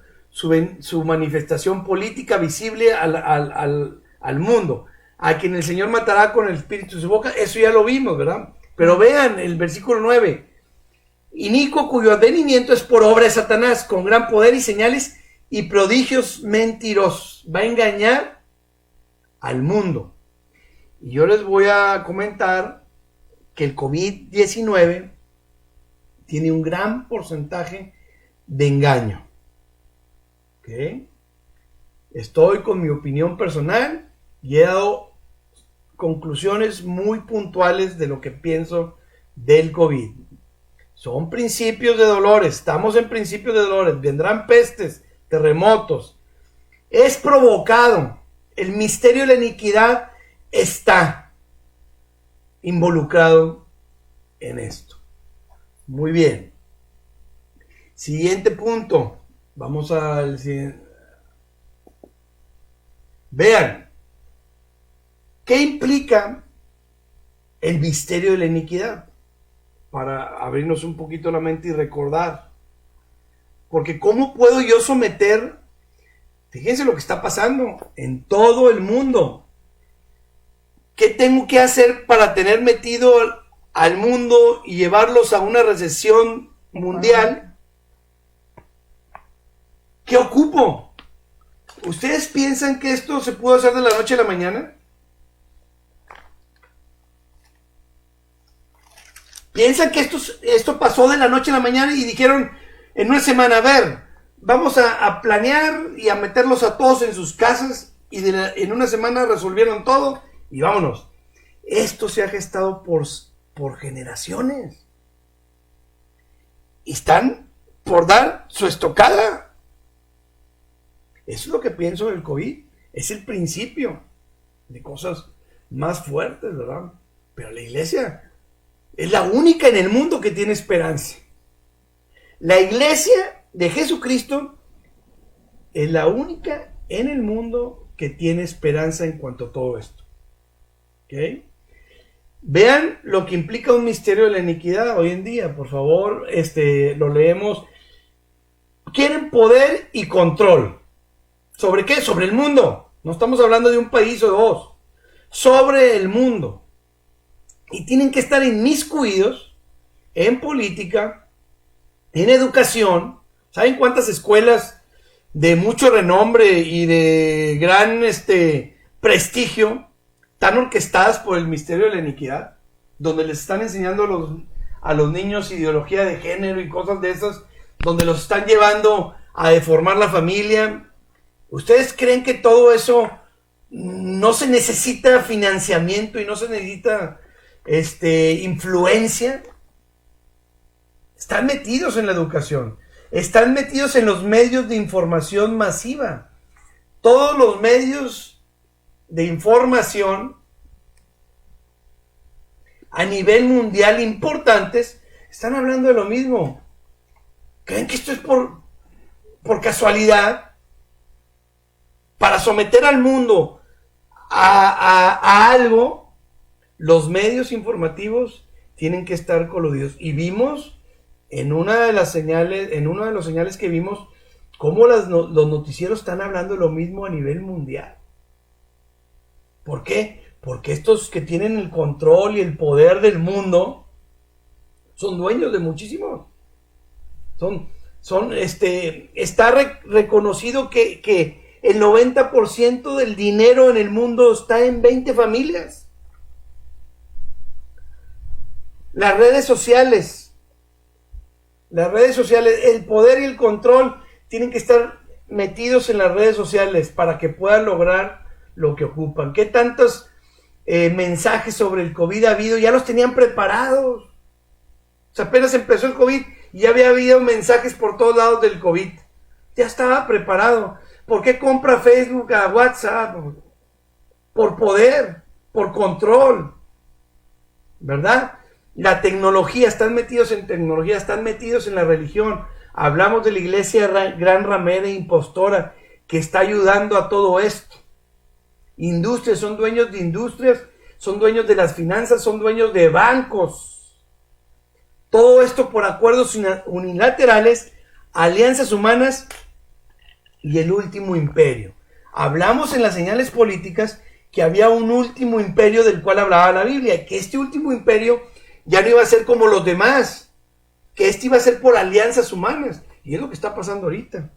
manifestación política visible al mundo, a quien el Señor matará con el espíritu de su boca. Eso ya lo vimos, ¿verdad? Pero vean el versículo 9. Inicuo cuyo advenimiento es por obra de Satanás, con gran poder y señales y prodigios mentirosos. Va a engañar al mundo. Y yo les voy a comentar que el COVID-19 tiene un gran porcentaje de engaño. ¿Ok? Estoy con mi opinión personal y he dado conclusiones muy puntuales de lo que pienso del COVID. Son principios de dolores, estamos en principios de dolores, vendrán pestes, terremotos. Es provocado, el misterio de la iniquidad está involucrado en esto. Muy bien. Siguiente punto. Vamos al siguiente. Vean, ¿qué implica el misterio de la iniquidad? Para abrirnos un poquito la mente y recordar. Porque ¿cómo puedo yo someter? Fíjense lo que está pasando en todo el mundo. ¿Qué tengo que hacer para tener metido al mundo y llevarlos a una recesión mundial? ¿Qué ocupo? ¿Ustedes piensan que esto se pudo hacer de la noche a la mañana? ¿Piensan que esto pasó de la noche a la mañana y dijeron en una semana, a ver, vamos a planear y a meterlos a todos en sus casas y en una semana resolvieron todo y vámonos? Esto se ha gestado por generaciones. Y están por dar su estocada. Eso es lo que pienso del COVID. Es el principio de cosas más fuertes, ¿verdad? Pero la iglesia es la única en el mundo que tiene esperanza. La iglesia de Jesucristo es la única en el mundo que tiene esperanza en cuanto a todo esto. ¿Ok? Vean lo que implica un misterio de la iniquidad hoy en día. Por favor, lo leemos quieren poder y control. ¿Sobre qué? Sobre el mundo. No estamos hablando de un país o dos. Sobre el mundo. Y tienen que estar inmiscuidos en política, en educación. ¿Saben cuántas escuelas de mucho renombre y de gran prestigio están orquestadas por el misterio de la iniquidad? Donde les están enseñando a los niños ideología de género y cosas de esas, donde los están llevando a deformar la familia. ¿Ustedes creen que todo eso no se necesita financiamiento y no se necesita influencia? Están metidos en la educación, están metidos en los medios de información masiva. Todos los medios de información a nivel mundial importantes están hablando de lo mismo. ¿Creen que esto es por casualidad? Para someter al mundo a algo, los medios informativos tienen que estar coludidos. Y vimos en una de las señales, en uno de los señales que vimos, cómo los noticieros están hablando de lo mismo a nivel mundial. ¿Por qué? Porque estos que tienen el control y el poder del mundo son dueños de muchísimo. Está reconocido que el 90% del dinero en el mundo está en 20 familias. Las redes sociales, el poder y el control tienen que estar metidos en las redes sociales para que puedan lograr lo que ocupan. ¿Qué tantos mensajes sobre el COVID ha habido? Ya los tenían preparados. O sea, apenas empezó el COVID y ya había habido mensajes por todos lados del COVID. Ya estaba preparado. ¿Por qué compra Facebook a WhatsApp? Por poder, por control, ¿verdad? La tecnología, están metidos en tecnología, están metidos en la religión. Hablamos de la iglesia gran ramera e impostora que está ayudando a todo esto. Industrias, son dueños de industrias, son dueños de las finanzas, son dueños de bancos. Todo esto por acuerdos unilaterales, alianzas humanas y el último imperio. Hablamos en las señales políticas que había un último imperio del cual hablaba la Biblia, que este último imperio ya no iba a ser como los demás, que este iba a ser por alianzas humanas. Y es lo que está pasando ahorita.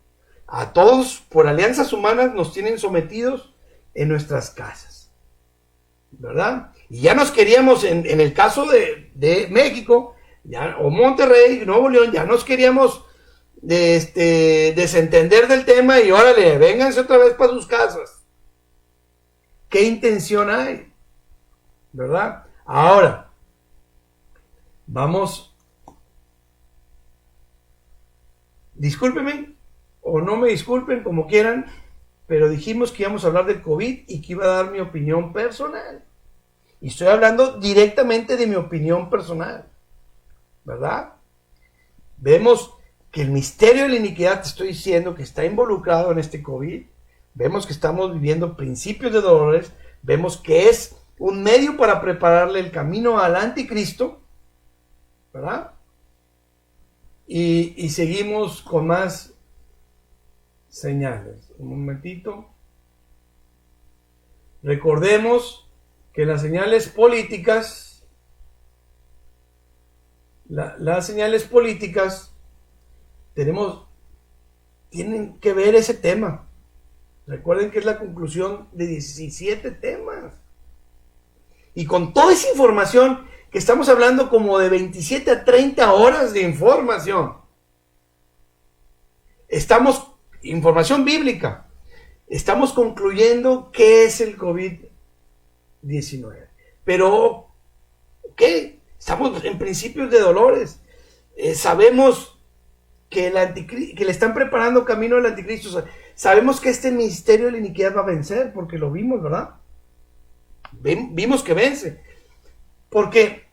A todos por alianzas humanas nos tienen sometidos en nuestras casas, ¿verdad? Y ya nos queríamos, en el caso de México, o Monterrey, Nuevo León, ya nos queríamos desentender del tema y órale, vénganse otra vez para sus casas. ¿Qué intención hay? ¿Verdad? Ahora, vamos, discúlpenme o no me disculpen, como quieran, pero dijimos que íbamos a hablar del COVID y que iba a dar mi opinión personal. Y estoy hablando directamente de mi opinión personal, ¿verdad? Vemos que el misterio de la iniquidad, te estoy diciendo, que está involucrado en este COVID. Vemos que estamos viviendo principios de dolores. Vemos que es un medio para prepararle el camino al anticristo, ¿verdad? Y seguimos con más señales. Un momentito. Recordemos que las señales políticas, las señales políticas tienen que ver ese tema. Recuerden que es la conclusión de 17 temas. Y con toda esa información, que estamos hablando como de 27 a 30 horas de información. Información bíblica. Estamos concluyendo qué es el COVID-19. Pero, ¿qué? Estamos en principios de dolores. Sabemos que le están preparando camino al anticristo. Sabemos que este misterio de la iniquidad va a vencer, porque lo vimos, ¿verdad? Vimos que vence. Porque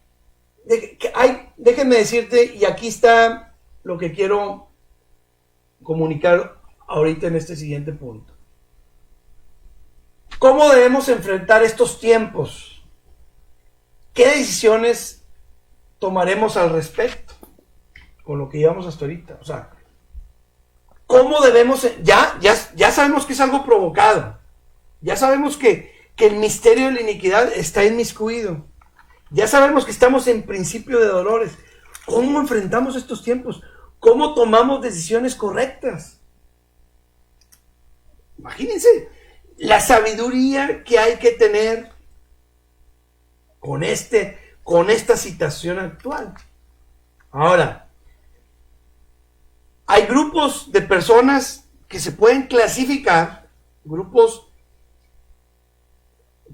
déjenme decirte, y aquí está lo que quiero comunicar ahorita en este siguiente punto. ¿Cómo debemos enfrentar estos tiempos? ¿Qué decisiones tomaremos al respecto con lo que llevamos hasta ahorita? O sea, ¿cómo debemos? Ya sabemos que es algo provocado. Ya sabemos que el misterio de la iniquidad está inmiscuido. Ya sabemos que estamos en principio de dolores. ¿Cómo enfrentamos estos tiempos? ¿Cómo tomamos decisiones correctas? Imagínense la sabiduría que hay que tener con esta situación actual. Ahora, hay grupos de personas que se pueden clasificar, grupos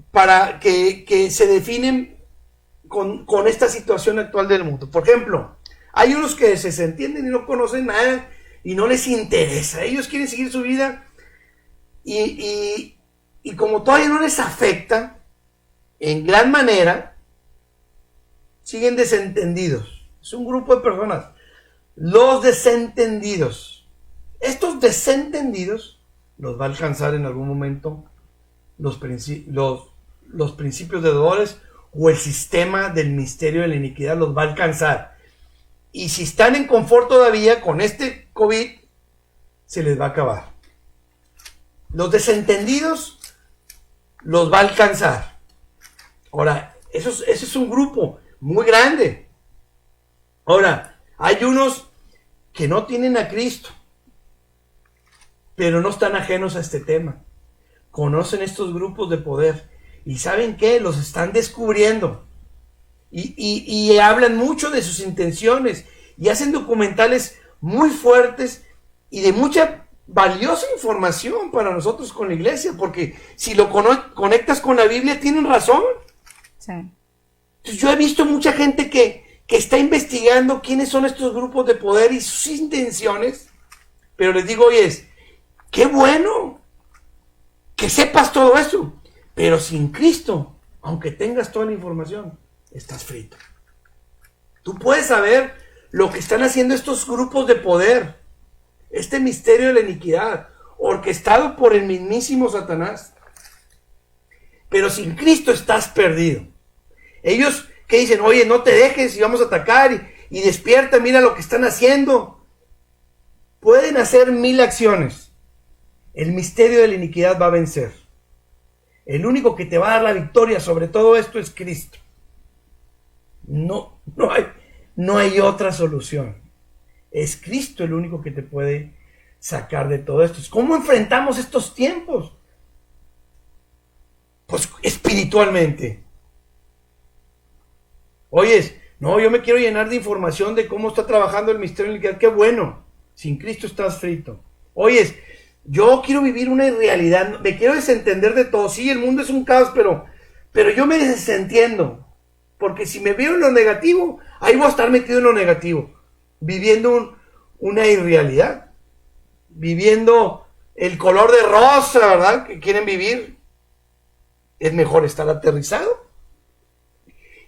para que se definen con esta situación actual del mundo. Por ejemplo, hay unos que se entienden y no conocen nada y no les interesa. Ellos quieren seguir su vida y como todavía no les afecta en gran manera, siguen desentendidos. Es un grupo de personas. Los desentendidos. Estos desentendidos los va a alcanzar en algún momento los principios de dolores o el sistema del misterio de la iniquidad los va a alcanzar. Y si están en confort todavía con este COVID, se les va a acabar. Los desentendidos los va a alcanzar. Ahora, eso es un grupo muy grande. Ahora, hay unos que no tienen a Cristo, pero no están ajenos a este tema. Conocen estos grupos de poder y ¿saben qué? Los están descubriendo y hablan mucho de sus intenciones y hacen documentales muy fuertes y de mucha valiosa información para nosotros con la iglesia, porque si lo conectas con la Biblia tienen razón. Sí. Entonces, yo he visto mucha gente que está investigando quiénes son estos grupos de poder y sus intenciones, pero les digo, oye, qué bueno que sepas todo eso, pero sin Cristo, aunque tengas toda la información, estás frito. Tú puedes saber lo que están haciendo estos grupos de poder, este misterio de la iniquidad, orquestado por el mismísimo Satanás, pero sin Cristo estás perdido. Ellos que dicen, oye, no te dejes y vamos a atacar y despierta, mira lo que están haciendo. Pueden hacer 1000 acciones. El misterio de la iniquidad va a vencer. El único que te va a dar la victoria sobre todo esto es Cristo. No hay otra solución. Es Cristo el único que te puede sacar de todo esto. ¿Cómo enfrentamos estos tiempos? Pues espiritualmente. Oye, no, yo me quiero llenar de información de cómo está trabajando el misterio de la iniquidad. Qué bueno. Sin Cristo estás frito. Oye, yo quiero vivir una irrealidad. Me quiero desentender de todo. Sí, el mundo es un caos, pero yo me desentiendo. Porque si me veo en lo negativo, ahí voy a estar metido en lo negativo. Viviendo una irrealidad. Viviendo el color de rosa, ¿verdad? Que quieren vivir. Es mejor estar aterrizado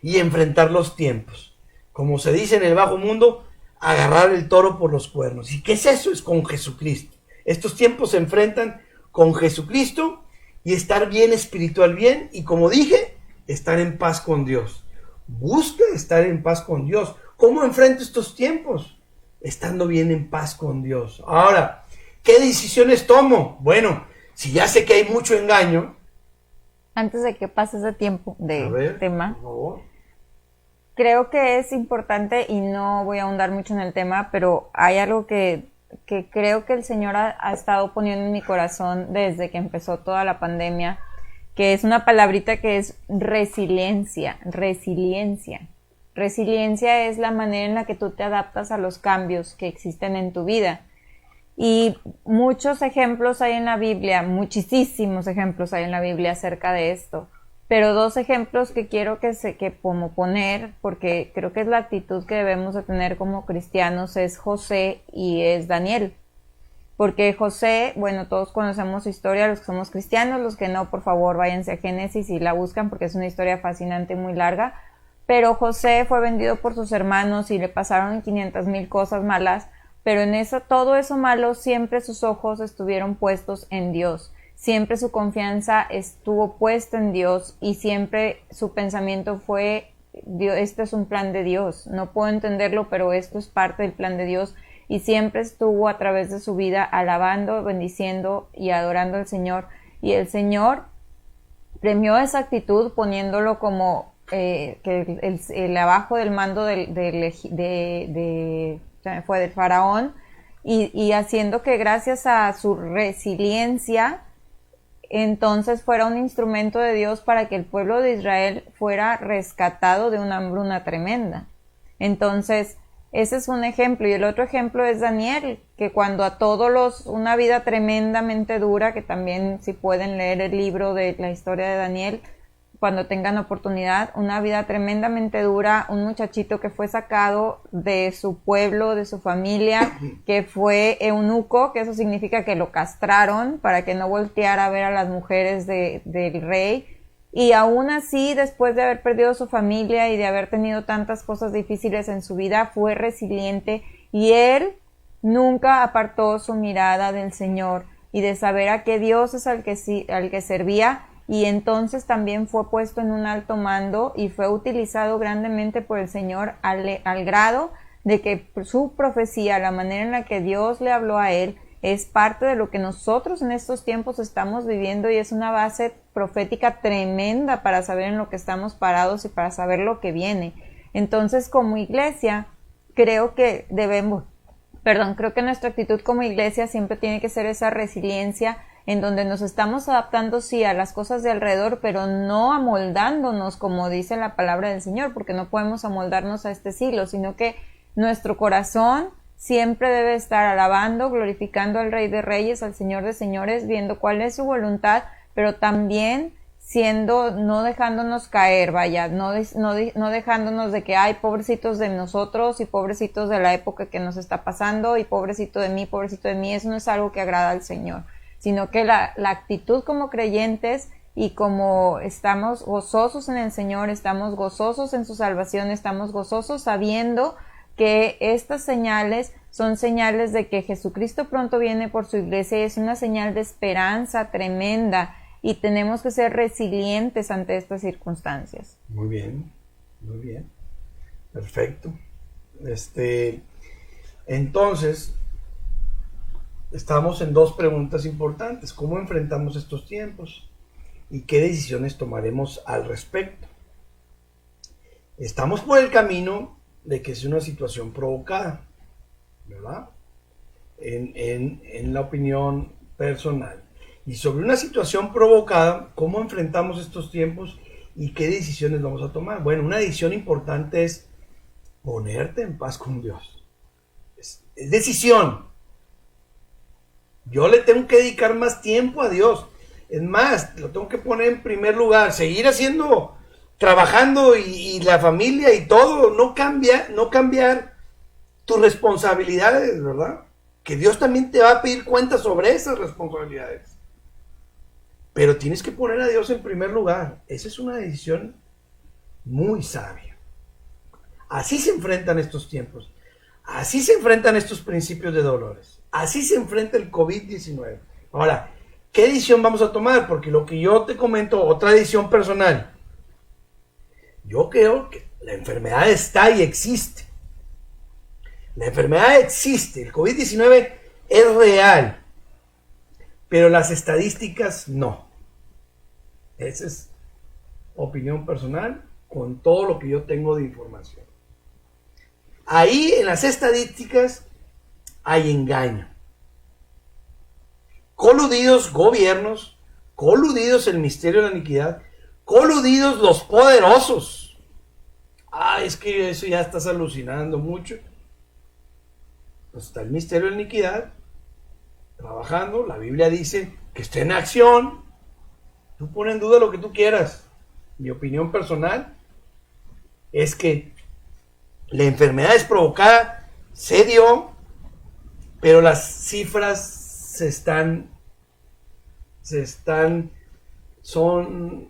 y enfrentar los tiempos. Como se dice en el bajo mundo, agarrar el toro por los cuernos. ¿Y qué es eso? Es con Jesucristo. Estos tiempos se enfrentan con Jesucristo y estar bien espiritual bien. Y como dije, estar en paz con Dios. Busca estar en paz con Dios. ¿Cómo enfrento estos tiempos? Estando bien en paz con Dios. Ahora, ¿qué decisiones tomo? Bueno, si ya sé que hay mucho engaño. Antes de que pase ese tiempo de tema, por favor. Creo que es importante, y no voy a ahondar mucho en el tema, pero hay algo que creo que el Señor ha estado poniendo en mi corazón desde que empezó toda la pandemia, que es una palabrita que es resiliencia. Resiliencia es la manera en la que tú te adaptas a los cambios que existen en tu vida. Y muchos ejemplos hay en la Biblia, muchísimos ejemplos hay en la Biblia acerca de esto. Pero 2 ejemplos que quiero como poner, porque creo que es la actitud que debemos de tener como cristianos, es José y es Daniel. Porque José, bueno, todos conocemos su historia, los que somos cristianos, los que no, por favor, váyanse a Génesis y la buscan porque es una historia fascinante y muy larga. Pero José fue vendido por sus hermanos y le pasaron 500,000 cosas malas, pero en todo eso malo siempre sus ojos estuvieron puestos en Dios. Siempre su confianza estuvo puesta en Dios y siempre su pensamiento fue, Dios, este es un plan de Dios. No puedo entenderlo, pero esto es parte del plan de Dios. y siempre estuvo a través de su vida alabando, bendiciendo y adorando al Señor. Y el Señor premió esa actitud poniéndolo como el abajo del mando fue del faraón, y haciendo que gracias a su resiliencia entonces fuera un instrumento de Dios para que el pueblo de Israel fuera rescatado de una hambruna tremenda. Entonces, ese es un ejemplo. Y el otro ejemplo es Daniel, que cuando a todos una vida tremendamente dura, que también si pueden leer el libro de la historia de Daniel, cuando tengan oportunidad, una vida tremendamente dura, un muchachito que fue sacado de su pueblo, de su familia, que fue eunuco, que eso significa que lo castraron para que no volteara a ver a las mujeres del rey, y aún así, después de haber perdido su familia y de haber tenido tantas cosas difíciles en su vida, fue resiliente, y él nunca apartó su mirada del Señor y de saber a qué Dios es al que servía. Y entonces también fue puesto en un alto mando y fue utilizado grandemente por el Señor al grado de que su profecía, la manera en la que Dios le habló a él, es parte de lo que nosotros en estos tiempos estamos viviendo, y es una base profética tremenda para saber en lo que estamos parados y para saber lo que viene. Entonces, como iglesia, creo que nuestra actitud como iglesia siempre tiene que ser esa resiliencia, en donde nos estamos adaptando, sí, a las cosas de alrededor, pero no amoldándonos, como dice la palabra del Señor, porque no podemos amoldarnos a este siglo, sino que nuestro corazón siempre debe estar alabando, glorificando al Rey de Reyes, al Señor de Señores, viendo cuál es su voluntad, pero también no dejándonos caer, no dejándonos de que hay pobrecitos de nosotros y pobrecitos de la época que nos está pasando y pobrecito de mí, eso no es algo que agrada al Señor, sino que la actitud como creyentes, y como estamos gozosos en el Señor, estamos gozosos en su salvación, estamos gozosos sabiendo que estas señales son señales de que Jesucristo pronto viene por su iglesia, y es una señal de esperanza tremenda, y tenemos que ser resilientes ante estas circunstancias. Muy bien, perfecto. Entonces, estamos en dos preguntas importantes: ¿cómo enfrentamos estos tiempos y qué decisiones tomaremos al respecto? Estamos por el camino de que es una situación provocada, ¿verdad? En la opinión personal. Y sobre una situación provocada, ¿cómo enfrentamos estos tiempos y qué decisiones vamos a tomar? Bueno, una decisión importante es ponerte en paz con Dios. Es decisión. Yo le tengo que dedicar más tiempo a Dios. Es más, lo tengo que poner en primer lugar. Seguir trabajando y la familia y todo. No cambiar tus responsabilidades, ¿verdad? Que Dios también te va a pedir cuentas sobre esas responsabilidades. Pero tienes que poner a Dios en primer lugar. Esa es una decisión muy sabia. Así se enfrentan estos tiempos. Así se enfrentan estos principios de dolores. Así se enfrenta el COVID-19. Ahora, ¿qué decisión vamos a tomar? Porque lo que yo te comento, otra decisión personal. Yo creo que la enfermedad está y existe. La enfermedad existe. El COVID-19 es real. Pero las estadísticas no. Esa es opinión personal con todo lo que yo tengo de información. Ahí en las estadísticas hay engaño. Coludidos gobiernos, coludidos el misterio de la iniquidad, coludidos los poderosos. Es que eso ya estás alucinando mucho. Pues está el misterio de la iniquidad trabajando. La Biblia dice que está en acción. Tú pones en duda lo que tú quieras. Mi opinión personal es que la enfermedad es provocada, se dio, pero las cifras son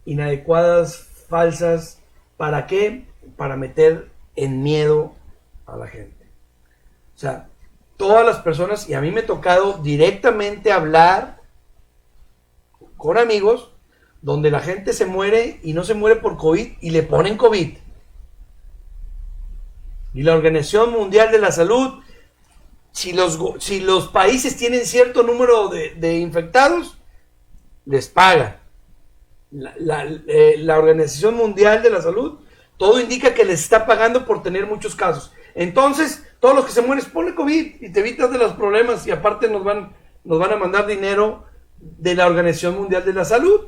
inadecuadas, falsas. ¿Para qué? Para meter en miedo a la gente. O sea, todas las personas, y a mí me ha tocado directamente hablar con amigos donde la gente se muere y no se muere por COVID y le ponen COVID. Y la Organización Mundial de la Salud si los países tienen cierto número de infectados, les paga. La Organización Mundial de la Salud, todo indica que les está pagando por tener muchos casos. Entonces, todos los que se mueren, ponle COVID y te evitas de los problemas, y aparte nos van a mandar dinero de la Organización Mundial de la Salud.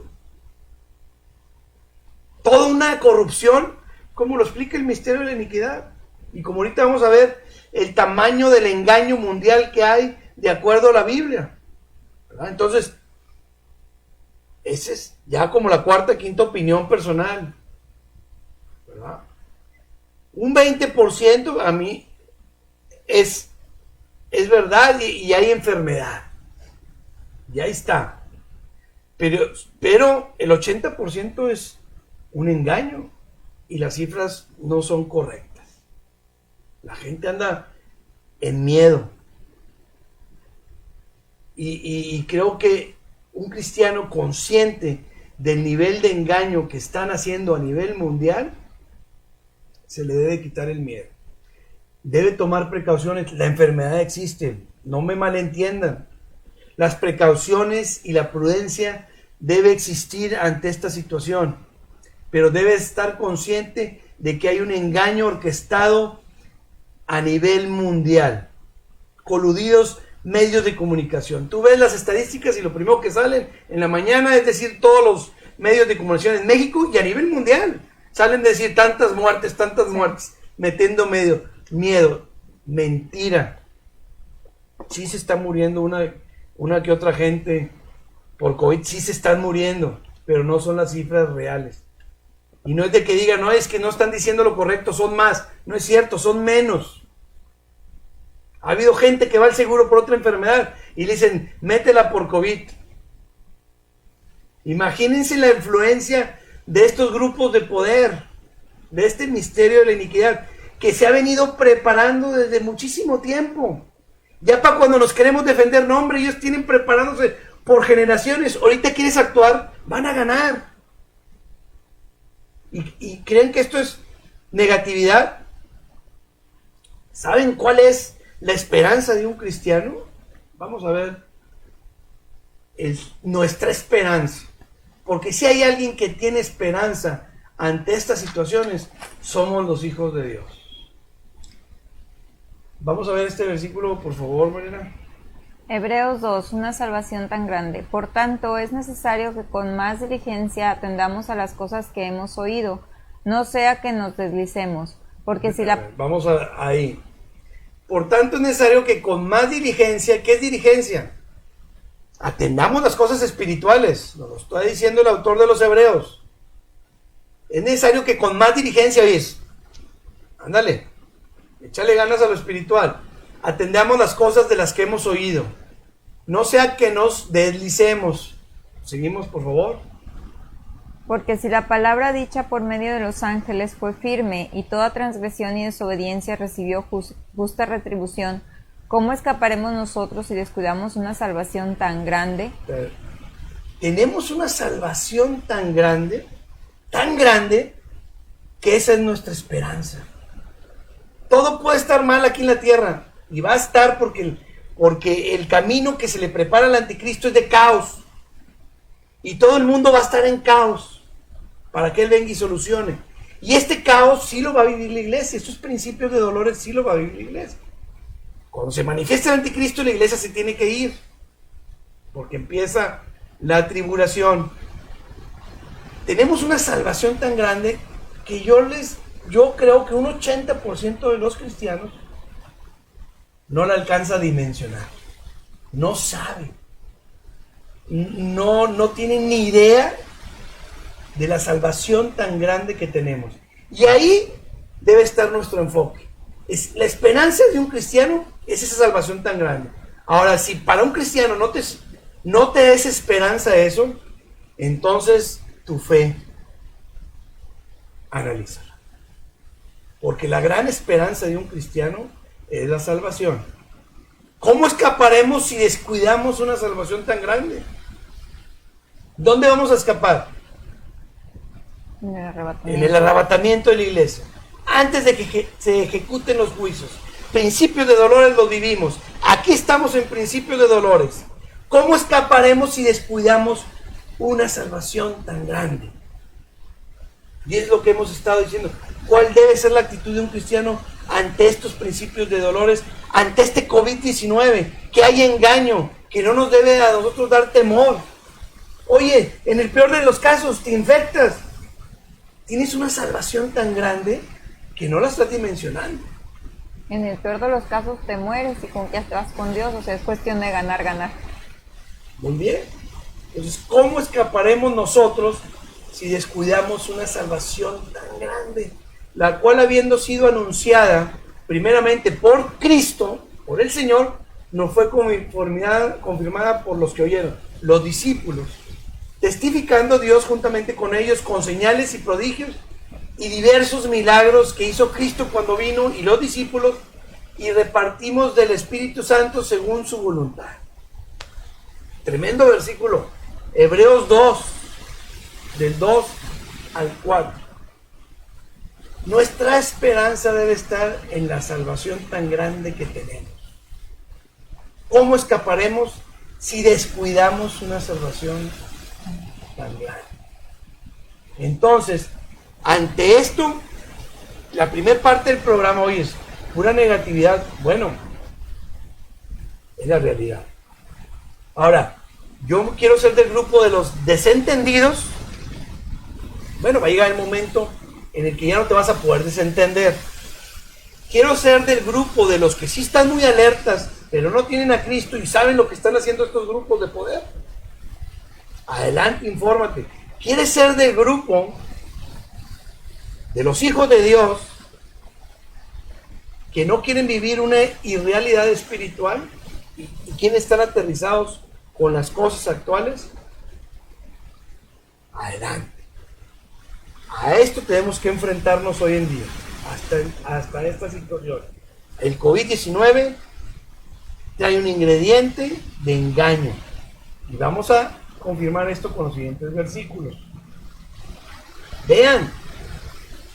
Toda una corrupción, como lo explica el misterio de la iniquidad. Y como ahorita vamos a ver el tamaño del engaño mundial que hay de acuerdo a la Biblia, ¿verdad? Entonces, esa es ya como la cuarta, quinta opinión personal, ¿verdad? Un 20% a mí es verdad, y hay enfermedad. Y ahí está. Pero el 80% es un engaño y las cifras no son correctas. La gente anda en miedo. Y creo que un cristiano consciente del nivel de engaño que están haciendo a nivel mundial, se le debe quitar el miedo. Debe tomar precauciones. La enfermedad existe, no me malentiendan. Las precauciones y la prudencia debe existir ante esta situación, pero debe estar consciente de que hay un engaño orquestado a nivel mundial, coludidos medios de comunicación. Tú ves las estadísticas y lo primero que salen en la mañana es decir todos los medios de comunicación en México y a nivel mundial. Salen de decir tantas muertes, metiendo miedo. Mentira. Sí se está muriendo una que otra gente por COVID, sí se están muriendo, pero no son las cifras reales. Y no es de que digan, no, es que no están diciendo lo correcto, son más. No es cierto, son menos. Ha habido gente que va al seguro por otra enfermedad y le dicen, métela por COVID. Imagínense la influencia de estos grupos de poder, de este misterio de la iniquidad, que se ha venido preparando desde muchísimo tiempo. Ya para cuando nos queremos defender, no hombre, ellos tienen preparándose por generaciones. Ahorita quieres actuar, van a ganar. ¿Y creen que esto es negatividad? ¿Saben cuál es la esperanza de un cristiano? Vamos a ver nuestra esperanza. Porque si hay alguien que tiene esperanza ante estas situaciones, somos los hijos de Dios. Vamos a ver este versículo, por favor, Mariana. Hebreos 2, una salvación tan grande. Por tanto, es necesario que con más diligencia atendamos a las cosas que hemos oído, no sea que nos deslicemos, porque si la... Vamos ahí. Por tanto, es necesario que con más diligencia, ¿qué es diligencia? Atendamos las cosas espirituales, nos lo está diciendo el autor de los Hebreos. Es necesario que con más diligencia, ¿ves? Ándale, échale ganas a lo espiritual. Atendamos las cosas de las que hemos oído. No sea que nos deslicemos. Seguimos, por favor. Porque si la palabra dicha por medio de los ángeles fue firme, y toda transgresión y desobediencia recibió justa retribución, ¿cómo escaparemos nosotros si descuidamos una salvación tan grande? Tenemos una salvación tan grande, que esa es nuestra esperanza. Todo puede estar mal aquí en la tierra, y va a estar porque el camino que se le prepara al anticristo es de caos, y todo el mundo va a estar en caos para que él venga y solucione. Y este caos sí lo va a vivir la iglesia. Estos principios de dolores sí lo va a vivir la iglesia. Cuando se manifiesta el anticristo, la iglesia se tiene que ir, porque empieza la tribulación. Tenemos una salvación tan grande que yo creo que un 80% de los cristianos no la alcanza a dimensionar. No sabe. No tiene ni idea de la salvación tan grande que tenemos. Y ahí debe estar nuestro enfoque. La esperanza de un cristiano es esa salvación tan grande. Ahora, si para un cristiano no te es esperanza eso, entonces tu fe, analízala. Porque la gran esperanza de un cristiano es la salvación. ¿Cómo escaparemos si descuidamos una salvación tan grande? ¿Dónde vamos a escapar? En el arrebatamiento de la iglesia. Antes de que se ejecuten los juicios. Principios de dolores los vivimos. Aquí estamos en principio de dolores. ¿Cómo escaparemos si descuidamos una salvación tan grande? Y es lo que hemos estado diciendo. ¿Cuál debe ser la actitud de un cristiano ante estos principios de dolores, ante este COVID-19? Que hay engaño, que no nos debe a nosotros dar temor. Oye, en el peor de los casos te infectas. Tienes una salvación tan grande que no la estás dimensionando. En el peor de los casos te mueres y con que te vas con Dios, o sea, es cuestión de ganar, ganar. Muy bien. Entonces, ¿cómo escaparemos nosotros si descuidamos una salvación tan grande? La cual, habiendo sido anunciada primeramente por Cristo, por el Señor, no fue confirmada por los que oyeron, los discípulos, testificando Dios juntamente con ellos con señales y prodigios y diversos milagros que hizo Cristo cuando vino y los discípulos, y repartimos del Espíritu Santo según su voluntad. Tremendo versículo. Hebreos 2, del 2 al 4. Nuestra esperanza debe estar en la salvación tan grande que tenemos. ¿Cómo escaparemos si descuidamos una salvación tan grande? Entonces, ante esto, la primera parte del programa hoy es pura negatividad. Bueno, es la realidad. Ahora, yo quiero ser del grupo de los desentendidos. Bueno, va a llegar el momento en el que ya no te vas a poder desentender. Quiero ser del grupo de los que sí están muy alertas, pero no tienen a Cristo y saben lo que están haciendo estos grupos de poder. Adelante, infórmate. ¿Quieres ser del grupo de los hijos de Dios que no quieren vivir una irrealidad espiritual y quieren estar aterrizados con las cosas actuales? Adelante. A esto tenemos que enfrentarnos hoy en día, hasta esta situación. El COVID-19 trae un ingrediente de engaño. Y vamos a confirmar esto con los siguientes versículos. Vean,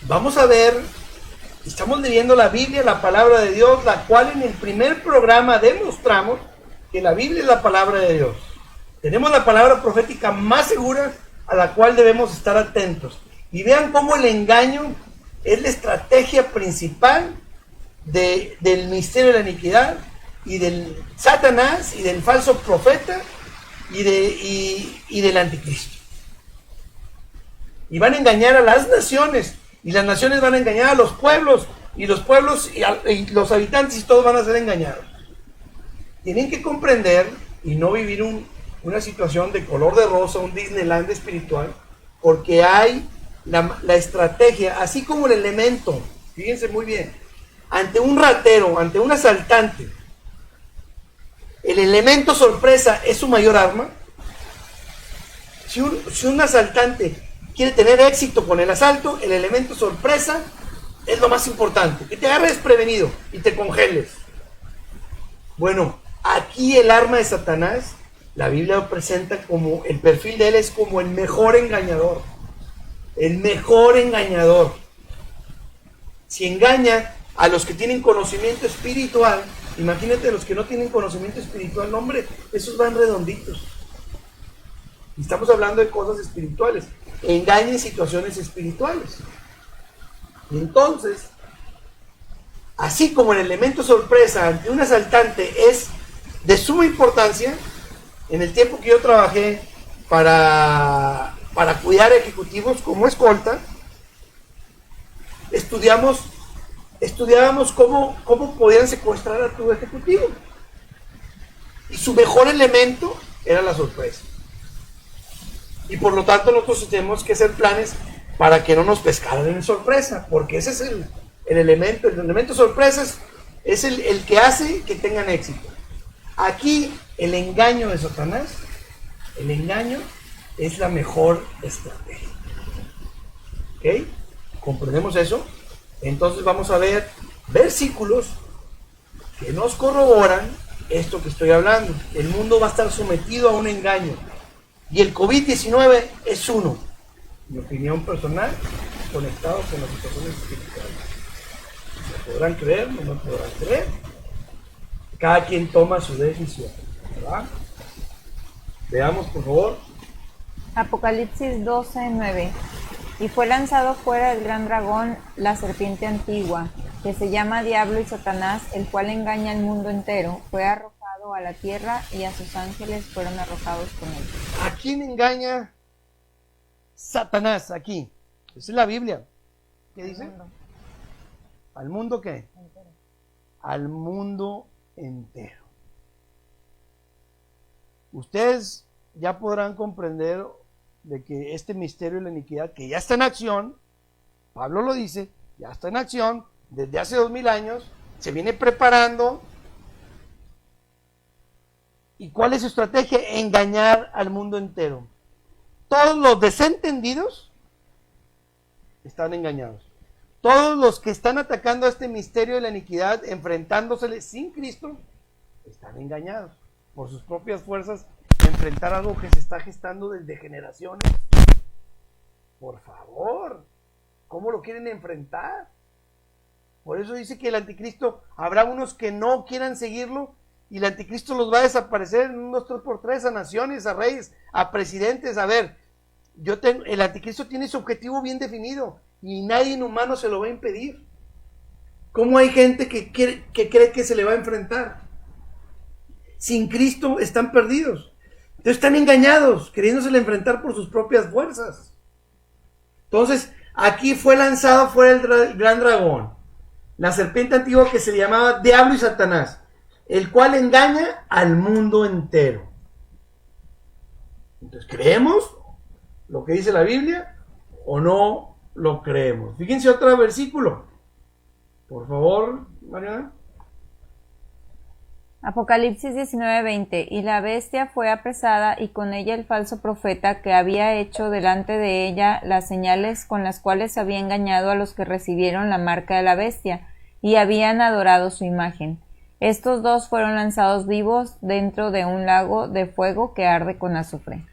vamos a ver, estamos leyendo la Biblia, la palabra de Dios, la cual en el primer programa demostramos que la Biblia es la palabra de Dios. Tenemos la palabra profética más segura a la cual debemos estar atentos. Y vean cómo el engaño es la estrategia principal del misterio de la iniquidad y del Satanás y del falso profeta y del anticristo. Y van a engañar a las naciones, y las naciones van a engañar a los pueblos, y los pueblos y los habitantes y todos van a ser engañados. Tienen que comprender y no vivir una situación de color de rosa, un Disneyland espiritual, porque hay la estrategia, así como el elemento, fíjense muy bien, ante un ratero, ante un asaltante, el elemento sorpresa es su mayor arma. Si un asaltante quiere tener éxito con el asalto, el elemento sorpresa es lo más importante, que te agarres desprevenido y te congeles. Bueno, aquí el arma de Satanás, la Biblia lo presenta como, el perfil de él es como el mejor engañador. El mejor engañador. Si engaña a los que tienen conocimiento espiritual, imagínate los que no tienen conocimiento espiritual, no, hombre, esos van redonditos. Y estamos hablando de cosas espirituales. Engaña en situaciones espirituales. Y entonces, así como el elemento sorpresa ante un asaltante es de suma importancia, en el tiempo que yo trabajé para cuidar ejecutivos como escolta, estudiábamos cómo podían secuestrar a tu ejecutivo. Y su mejor elemento era la sorpresa. Y por lo tanto nosotros tenemos que hacer planes para que no nos pescaran en sorpresa, porque ese es el elemento. El elemento sorpresa es el que hace que tengan éxito. Aquí el engaño de Satanás, el engaño es la mejor estrategia. ¿Ok? ¿Comprendemos eso? Entonces vamos a ver versículos que nos corroboran esto que estoy hablando. El mundo va a estar sometido a un engaño. Y el COVID-19 es uno. Mi opinión personal, conectado con las situaciones espirituales. ¿Me podrán creer? ¿No me podrán creer? cada quien toma su decisión, ¿verdad? Veamos, por favor. Apocalipsis 12:9. Y fue lanzado fuera el gran dragón, la serpiente antigua, que se llama Diablo y Satanás, el cual engaña al mundo entero. Fue arrojado a la tierra y a sus ángeles fueron arrojados con él. ¿A quién engaña Satanás aquí? Esa es la Biblia. ¿Qué dice? ¿Al mundo qué? Entero. Al mundo entero. Ustedes ya podrán comprender de que este misterio de la iniquidad, que ya está en acción, Pablo lo dice, ya está en acción desde hace 2000 años, se viene preparando. ¿Y cuál es su estrategia? Engañar al mundo entero. Todos los desentendidos están engañados. Todos los que están atacando a este misterio de la iniquidad, enfrentándosele sin Cristo, están engañados por sus propias fuerzas, enfrentar algo que se está gestando desde generaciones. Por favor, ¿cómo lo quieren enfrentar? Por eso dice que el anticristo, habrá unos que no quieran seguirlo, y el anticristo los va a desaparecer en unos 3x3 a naciones, a reyes, a presidentes. A ver, el anticristo tiene su objetivo bien definido, y nadie inhumano se lo va a impedir. ¿Cómo hay gente que cree que se le va a enfrentar? Sin Cristo están perdidos. Entonces están engañados, queriéndosele enfrentar por sus propias fuerzas. Entonces, aquí fue lanzado fuera el gran dragón, la serpiente antigua que se llamaba Diablo y Satanás, el cual engaña al mundo entero. Entonces, ¿creemos lo que dice la Biblia o no lo creemos? Fíjense otro versículo. Por favor, Mariana. Apocalipsis 19:20. Y la bestia fue apresada, y con ella el falso profeta, que había hecho delante de ella las señales con las cuales había engañado a los que recibieron la marca de la bestia y habían adorado su imagen. Estos dos fueron lanzados vivos dentro de un lago de fuego que arde con azufre.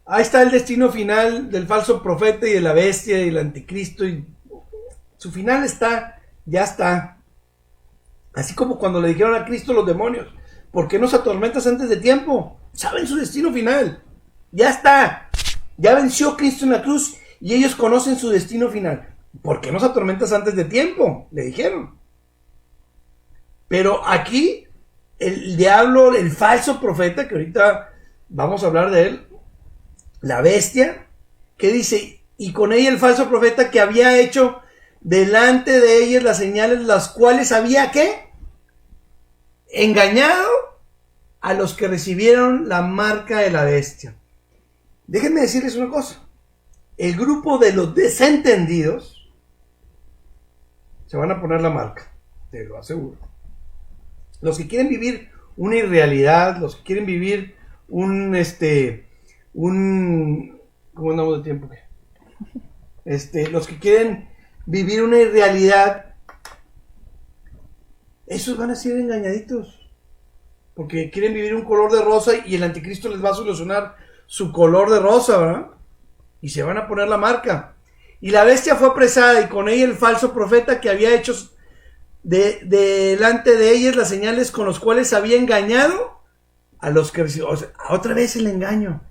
Ahí está el destino final del falso profeta y de la bestia y del anticristo, y su final ya está. Así como cuando le dijeron a Cristo los demonios, ¿por qué nos atormentas antes de tiempo? Saben su destino final. Ya está. Ya venció Cristo en la cruz y ellos conocen su destino final. ¿Por qué nos atormentas antes de tiempo? Le dijeron. Pero aquí el diablo, el falso profeta, que ahorita vamos a hablar de él, la bestia, que dice, y con ella el falso profeta que había hecho delante de ellas las señales, las cuales había ¿qué? Engañado a los que recibieron la marca de la bestia. Déjenme decirles una cosa. El grupo de los desentendidos se van a poner la marca, te lo aseguro. Los que quieren vivir una irrealidad, los que quieren vivir ¿cómo andamos de tiempo? Los que quieren vivir una irrealidad, esos van a ser engañaditos, porque quieren vivir un color de rosa y el anticristo les va a solucionar su color de rosa, ¿verdad? Y se van a poner la marca. Y la bestia fue apresada, y con ella el falso profeta que había hecho delante de ellas las señales con los cuales había engañado a los que recibieron. O sea, otra vez el engaño.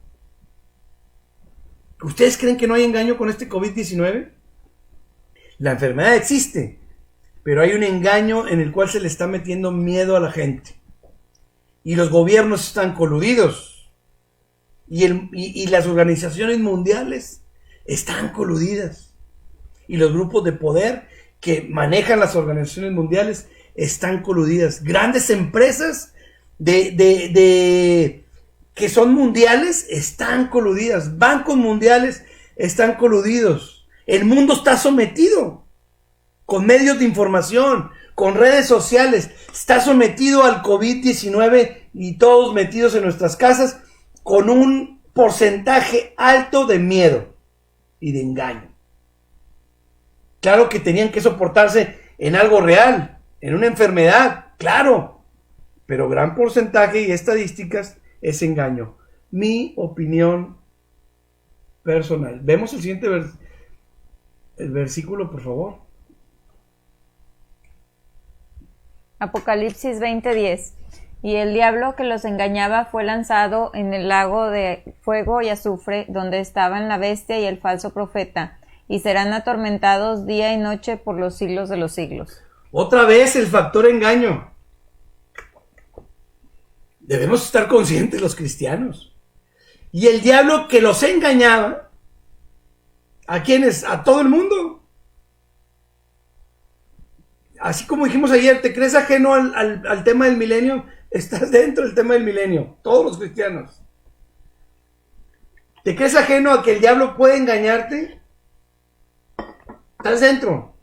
¿Ustedes creen que no hay engaño con este COVID-19? La enfermedad existe, pero hay un engaño en el cual se le está metiendo miedo a la gente. Y los gobiernos están coludidos. Y las organizaciones mundiales están coludidas. Y los grupos de poder que manejan las organizaciones mundiales están coludidas. Grandes empresas que son mundiales están coludidas. Bancos mundiales están coludidos. El mundo está sometido con medios de información, con redes sociales. Está sometido al COVID-19 y todos metidos en nuestras casas con un porcentaje alto de miedo y de engaño. Claro que tenían que soportarse en algo real, en una enfermedad, claro, pero gran porcentaje y estadísticas es engaño. Mi opinión personal. Vemos el siguiente el versículo, por favor. Apocalipsis 20:10. Y el diablo que los engañaba fue lanzado en el lago de fuego y azufre, donde estaban la bestia y el falso profeta, y serán atormentados día y noche por los siglos de los siglos. Otra vez el factor engaño. Debemos estar conscientes los cristianos. Y el diablo que los engañaba, ¿a quiénes? A todo el mundo. Así como dijimos ayer, ¿te crees ajeno al tema del milenio? Estás dentro del tema del milenio, todos los cristianos. ¿Te crees ajeno a que el diablo puede engañarte? Estás dentro.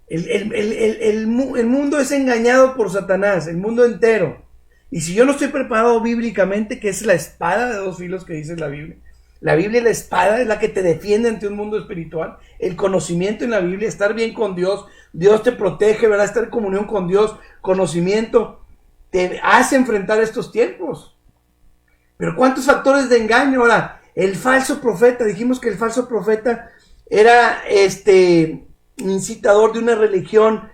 El mundo es engañado por Satanás, el mundo entero. Y si yo no estoy preparado bíblicamente, que es la espada de dos filos que dice la Biblia. La Biblia y la espada es la que te defiende ante un mundo espiritual. El conocimiento en la Biblia, estar bien con Dios. Dios te protege, ¿verdad? Estar en comunión con Dios, conocimiento, te hace enfrentar estos tiempos. Pero ¿cuántos factores de engaño? Ahora, el falso profeta, dijimos que el falso profeta era incitador de una religión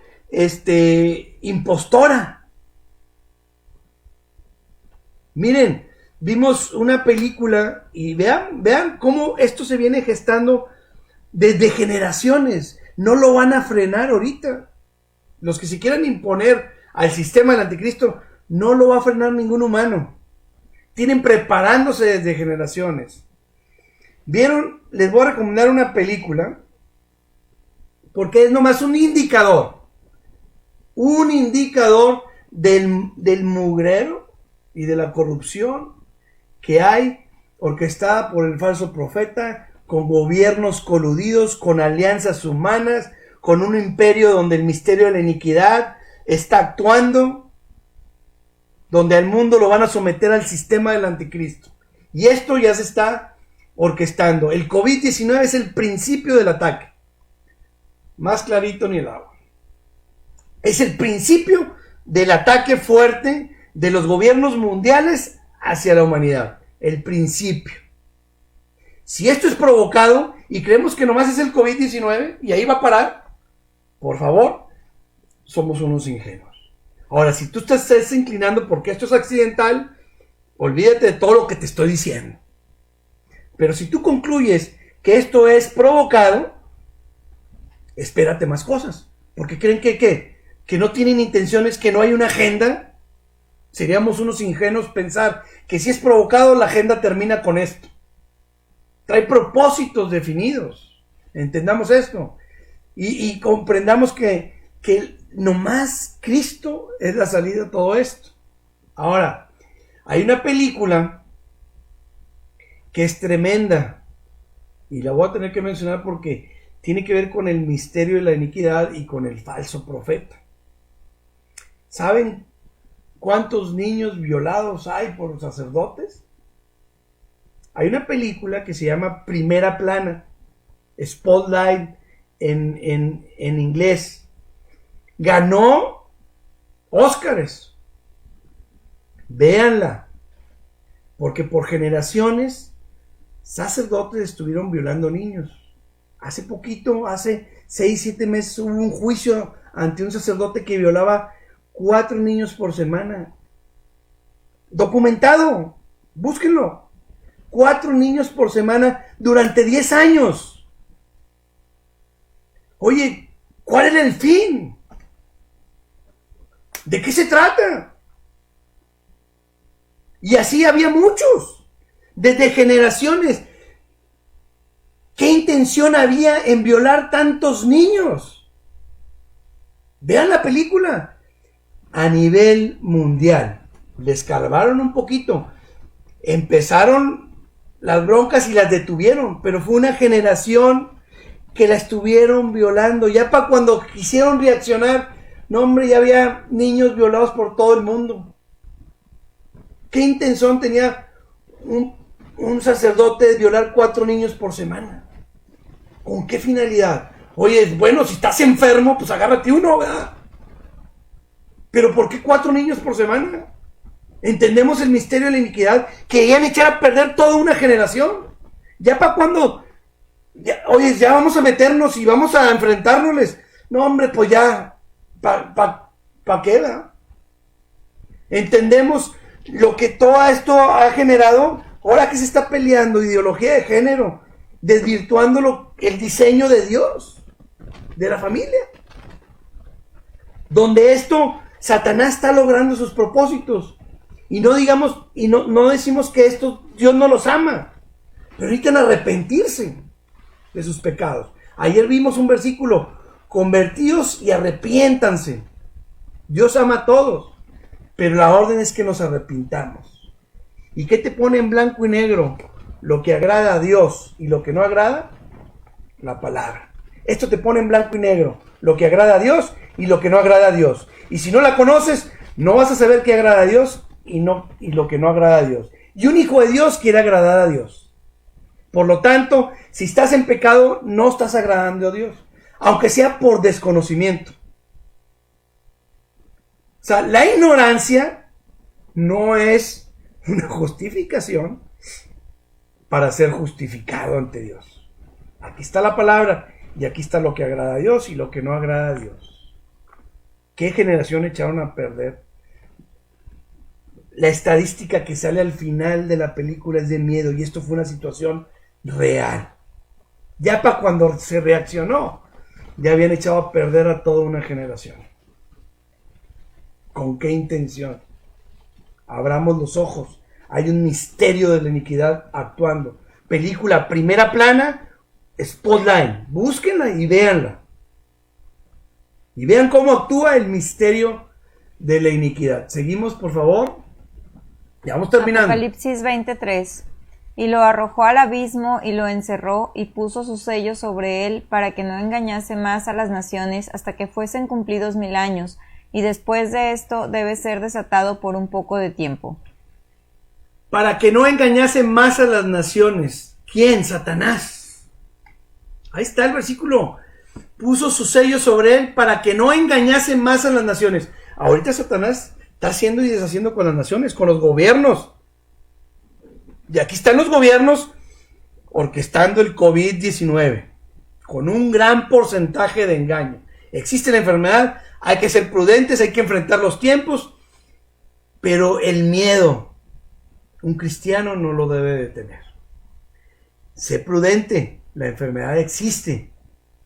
impostora. Miren, vimos una película y vean cómo esto se viene gestando desde generaciones. No lo van a frenar ahorita. Los que se quieran imponer al sistema del anticristo, no lo va a frenar ningún humano. Tienen preparándose desde generaciones. ¿Vieron? Les voy a recomendar una película porque es nomás un indicador. Un indicador del mugrero y de la corrupción que hay orquestada por el falso profeta, con gobiernos coludidos, con alianzas humanas, con un imperio donde el misterio de la iniquidad está actuando, donde al mundo lo van a someter al sistema del anticristo. Y esto ya se está orquestando. El COVID-19 es el principio del ataque. Más clarito ni el agua. Es el principio del ataque fuerte de los gobiernos mundiales hacia la humanidad. El principio. Si esto es provocado y creemos que nomás es el COVID-19 y ahí va a parar, por favor, somos unos ingenuos. Ahora, si tú estás inclinando porque esto es accidental, olvídate de todo lo que te estoy diciendo. Pero si tú concluyes que esto es provocado, espérate más cosas. Porque creen que no tienen intenciones, que no hay una agenda. Seríamos unos ingenuos pensar que si es provocado, la agenda termina con esto. Trae propósitos definidos. Entendamos esto. Y comprendamos que nomás Cristo es la salida de todo esto. Ahora, hay una película que es tremenda. Y la voy a tener que mencionar porque tiene que ver con el misterio de la iniquidad y con el falso profeta. ¿Saben cuántos niños violados hay por sacerdotes? Hay una película que se llama Primera Plana, Spotlight en inglés. Ganó Óscares. Véanla. Porque por generaciones sacerdotes estuvieron violando niños. Hace poquito, hace 6-7 meses, hubo un juicio ante un sacerdote que violaba 4 niños por semana. Documentado. Búsquenlo. 4 niños por semana durante 10 años. Oye, ¿cuál era el fin? ¿De qué se trata? Y así había muchos, desde generaciones. ¿Qué intención había en violar tantos niños? Vean la película. A nivel mundial. Le escarbaron un poquito. Empezaron las broncas y las detuvieron, pero fue una generación que la estuvieron violando. Ya para cuando quisieron reaccionar, no hombre, ya había niños violados por todo el mundo. ¿Qué intención tenía un sacerdote de violar 4 niños por semana? ¿Con qué finalidad? Oye, bueno, si estás enfermo, pues agárrate uno, ¿verdad? Pero ¿por qué 4 niños por semana? Entendemos el misterio de la iniquidad, que querían echar a perder toda una generación. ¿Ya para cuándo? Oye, ya vamos a meternos y vamos a enfrentárnosles. No, hombre, pues ya, para ¿para qué da? Entendemos lo que todo esto ha generado. Ahora que se está peleando ideología de género, desvirtuando el diseño de Dios, de la familia. Donde esto, Satanás está logrando sus propósitos. Y no digamos, y no decimos que esto Dios no los ama, pero necesitan arrepentirse de sus pecados. Ayer vimos un versículo: convertíos y arrepiéntanse. Dios ama a todos, pero la orden es que nos arrepintamos. ¿Y qué te pone en blanco y negro? Lo que agrada a Dios y lo que no agrada, la palabra. Esto te pone en blanco y negro lo que agrada a Dios y lo que no agrada a Dios. Y si no la conoces, no vas a saber qué agrada a Dios y lo que no agrada a Dios. Y un hijo de Dios quiere agradar a Dios. Por lo tanto, si estás en pecado, no estás agradando a Dios, aunque sea por desconocimiento. O sea, la ignorancia no es una justificación para ser justificado ante Dios. Aquí está la palabra y aquí está lo que agrada a Dios y lo que no agrada a Dios. ¿Qué generación echaron a perder? La estadística que sale al final de la película es de miedo, y esto fue una situación real. Ya para cuando se reaccionó, ya habían echado a perder a toda una generación. ¿Con qué intención? Abramos los ojos. Hay un misterio de la iniquidad actuando. Película primera plana, Spotlight. Búsquenla y véanla. Y vean cómo actúa el misterio de la iniquidad. Seguimos, por favor. Ya vamos terminando. Apocalipsis 23. Y lo arrojó al abismo y lo encerró y puso sus sellos sobre él para que no engañase más a las naciones hasta que fuesen cumplidos 1000 años. Y después de esto debe ser desatado por un poco de tiempo. Para que no engañase más a las naciones. ¿Quién? Satanás. Ahí está el versículo. Puso su sello sobre él para que no engañase más a las naciones. Ahorita Satanás está haciendo y deshaciendo con las naciones, con los gobiernos. Y aquí están los gobiernos orquestando el COVID-19 con un gran porcentaje de engaño. Existe la enfermedad, hay que ser prudentes, hay que enfrentar los tiempos, pero el miedo, un cristiano no lo debe de tener. Sé prudente, la enfermedad existe,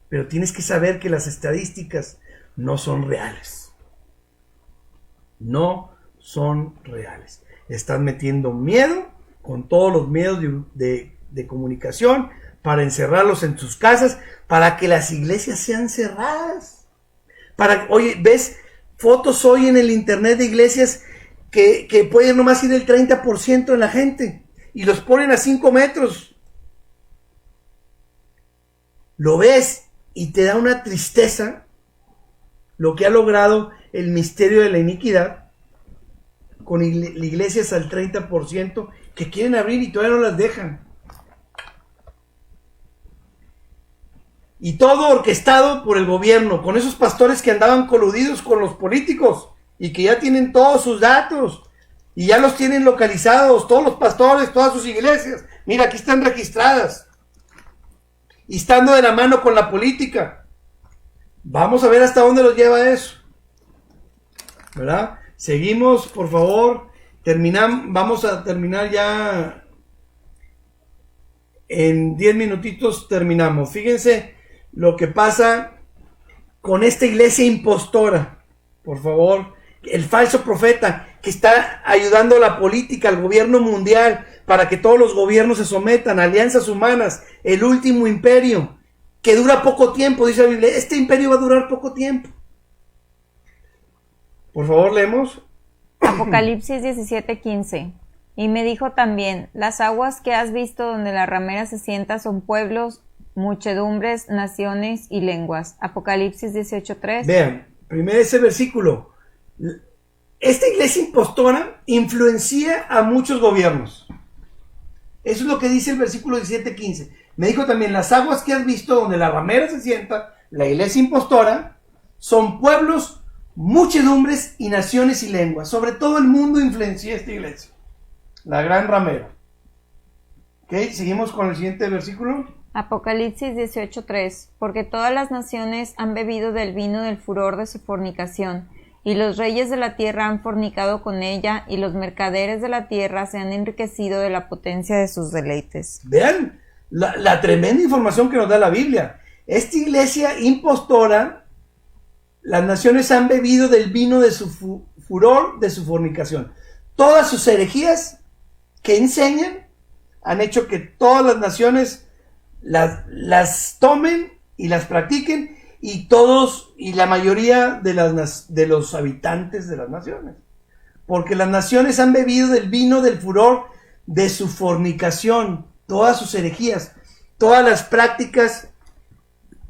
pero tienes que saber que las estadísticas no son reales. No son reales. Están metiendo miedo con todos los medios de comunicación para encerrarlos en sus casas, para que las iglesias sean cerradas. Oye, ves fotos hoy en el internet de iglesias que pueden nomás ir el 30% de la gente y los ponen a 5 metros. Lo ves y te da una tristeza lo que ha logrado el misterio de la iniquidad con iglesias al 30% que quieren abrir y todavía no las dejan. Y todo orquestado por el gobierno, con esos pastores que andaban coludidos con los políticos y que ya tienen todos sus datos y ya los tienen localizados, todos los pastores, todas sus iglesias. Mira, aquí están registradas. Y estando de la mano con la política. Vamos a ver hasta dónde los lleva eso. ¿Verdad? Seguimos, por favor. Vamos a terminar ya. En 10 minutitos terminamos. Fíjense lo que pasa con esta iglesia impostora. Por favor. El falso profeta que está ayudando a la política, al gobierno mundial, para que todos los gobiernos se sometan, alianzas humanas, el último imperio, que dura poco tiempo, dice la Biblia. Este imperio va a durar poco tiempo. Por favor, leemos. Apocalipsis 17:15. Y me dijo también, las aguas que has visto donde la ramera se sienta son pueblos, muchedumbres, naciones y lenguas. Apocalipsis 18:3. Vean, primero ese versículo. Esta iglesia impostora influencia a muchos gobiernos. Eso es lo que dice el versículo 17:15. Me dijo también, las aguas que has visto donde la ramera se sienta, la iglesia impostora, son pueblos, muchedumbres y naciones y lenguas. Sobre todo el mundo influencia esta iglesia. La gran ramera. Ok, seguimos con el siguiente versículo. Apocalipsis 18:3. Porque todas las naciones han bebido del vino del furor de su fornicación, y los reyes de la tierra han fornicado con ella, y los mercaderes de la tierra se han enriquecido de la potencia de sus deleites. Vean la tremenda información que nos da la Biblia. Esta iglesia impostora, las naciones han bebido del vino de su furor, de su fornicación. Todas sus herejías que enseñan han hecho que todas las naciones las tomen y las practiquen, y la mayoría de los habitantes de las naciones. Porque las naciones han bebido del vino del furor de su fornicación, todas sus herejías, todas las prácticas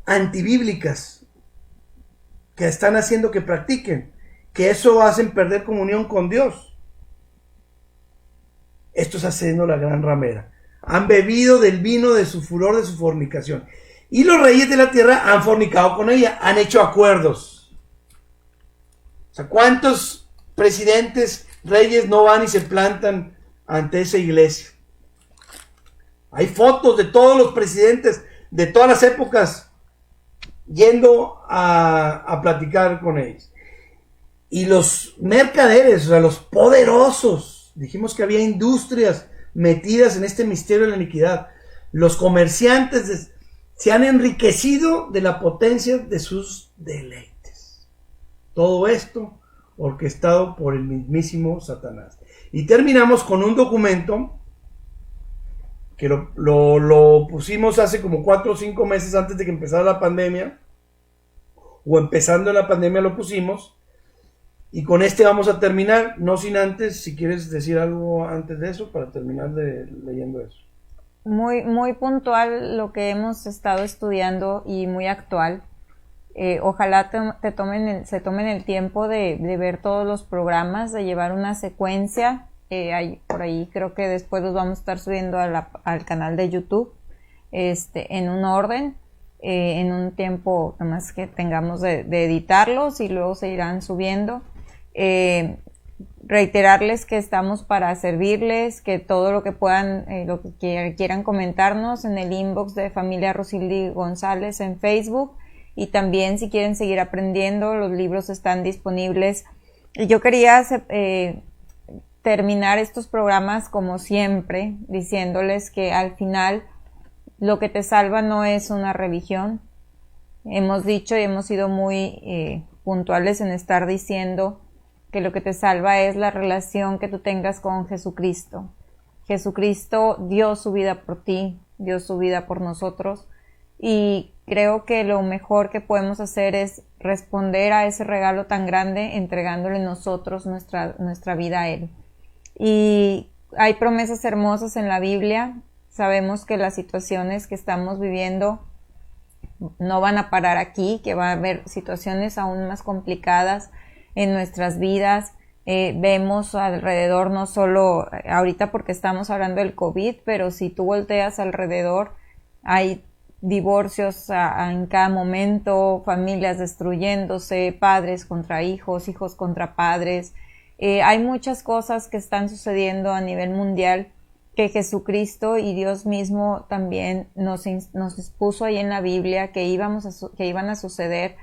antibíblicas que están haciendo que practiquen, que eso hacen perder comunión con Dios. Esto está haciendo la gran ramera. Han bebido del vino de su furor, de su fornicación. Y los reyes de la tierra han fornicado con ella, han hecho acuerdos. O sea, ¿cuántos presidentes, reyes no van y se plantan ante esa iglesia? Hay fotos de todos los presidentes de todas las épocas yendo a platicar con ellos. Y los mercaderes, o sea, los poderosos, dijimos que había industrias metidas en este misterio de la iniquidad. Los comerciantes se han enriquecido de la potencia de sus deleites. Todo esto orquestado por el mismísimo Satanás. Y terminamos con un documento que lo pusimos hace como 4 o 5 meses antes de que empezara la pandemia, o empezando la pandemia lo pusimos, y con este vamos a terminar, no sin antes, si quieres decir algo antes de eso, para terminar leyendo eso. Muy, muy puntual lo que hemos estado estudiando y muy actual. Ojalá se tomen el tiempo de ver todos los programas, de llevar una secuencia. Por ahí creo que después los vamos a estar subiendo al canal de YouTube, en un orden, en un tiempo nada más que tengamos de editarlos, y luego se irán subiendo. Reiterarles que estamos para servirles, que todo lo que puedan, lo que quieran comentarnos en el inbox de Familia Rosildi González en Facebook, y también si quieren seguir aprendiendo, los libros están disponibles. Y yo quería terminar estos programas como siempre, diciéndoles que al final lo que te salva no es una religión. Hemos dicho y hemos sido muy puntuales en estar diciendo que lo que te salva es la relación que tú tengas con Jesucristo. Jesucristo dio su vida por ti, dio su vida por nosotros, y creo que lo mejor que podemos hacer es responder a ese regalo tan grande entregándole nosotros nuestra vida a Él. Y hay promesas hermosas en la Biblia. Sabemos que las situaciones que estamos viviendo no van a parar aquí, que va a haber situaciones aún más complicadas en nuestras vidas. Vemos alrededor, no solo ahorita porque estamos hablando del COVID, pero si tú volteas alrededor, hay divorcios en cada momento, familias destruyéndose, padres contra hijos, hijos contra padres. Hay muchas cosas que están sucediendo a nivel mundial que Jesucristo y Dios mismo también nos expuso ahí en la Biblia que iban a suceder.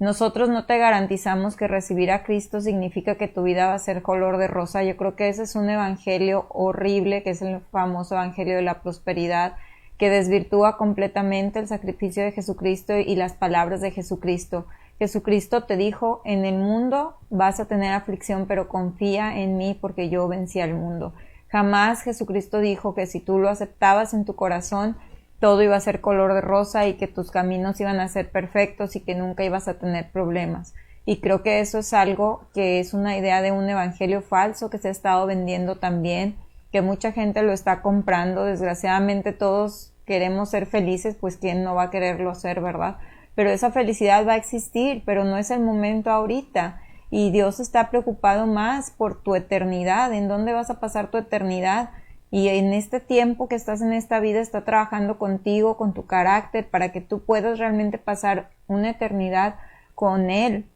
Nosotros no te garantizamos que recibir a Cristo significa que tu vida va a ser color de rosa. Yo creo que ese es un evangelio horrible, que es el famoso evangelio de la prosperidad, que desvirtúa completamente el sacrificio de Jesucristo y las palabras de Jesucristo. Jesucristo te dijo: en el mundo vas a tener aflicción, pero confía en mí porque yo vencí al mundo. Jamás Jesucristo dijo que si tú lo aceptabas en tu corazón, todo iba a ser color de rosa y que tus caminos iban a ser perfectos y que nunca ibas a tener problemas. Y creo que eso es algo que es una idea de un evangelio falso que se ha estado vendiendo también, que mucha gente lo está comprando. Desgraciadamente todos queremos ser felices, pues quién no va a quererlo ser, ¿verdad? Pero esa felicidad va a existir, pero no es el momento ahorita. Y Dios está preocupado más por tu eternidad, en dónde vas a pasar tu eternidad. Y en este tiempo que estás en esta vida está trabajando contigo, con tu carácter, para que tú puedas realmente pasar una eternidad con Él.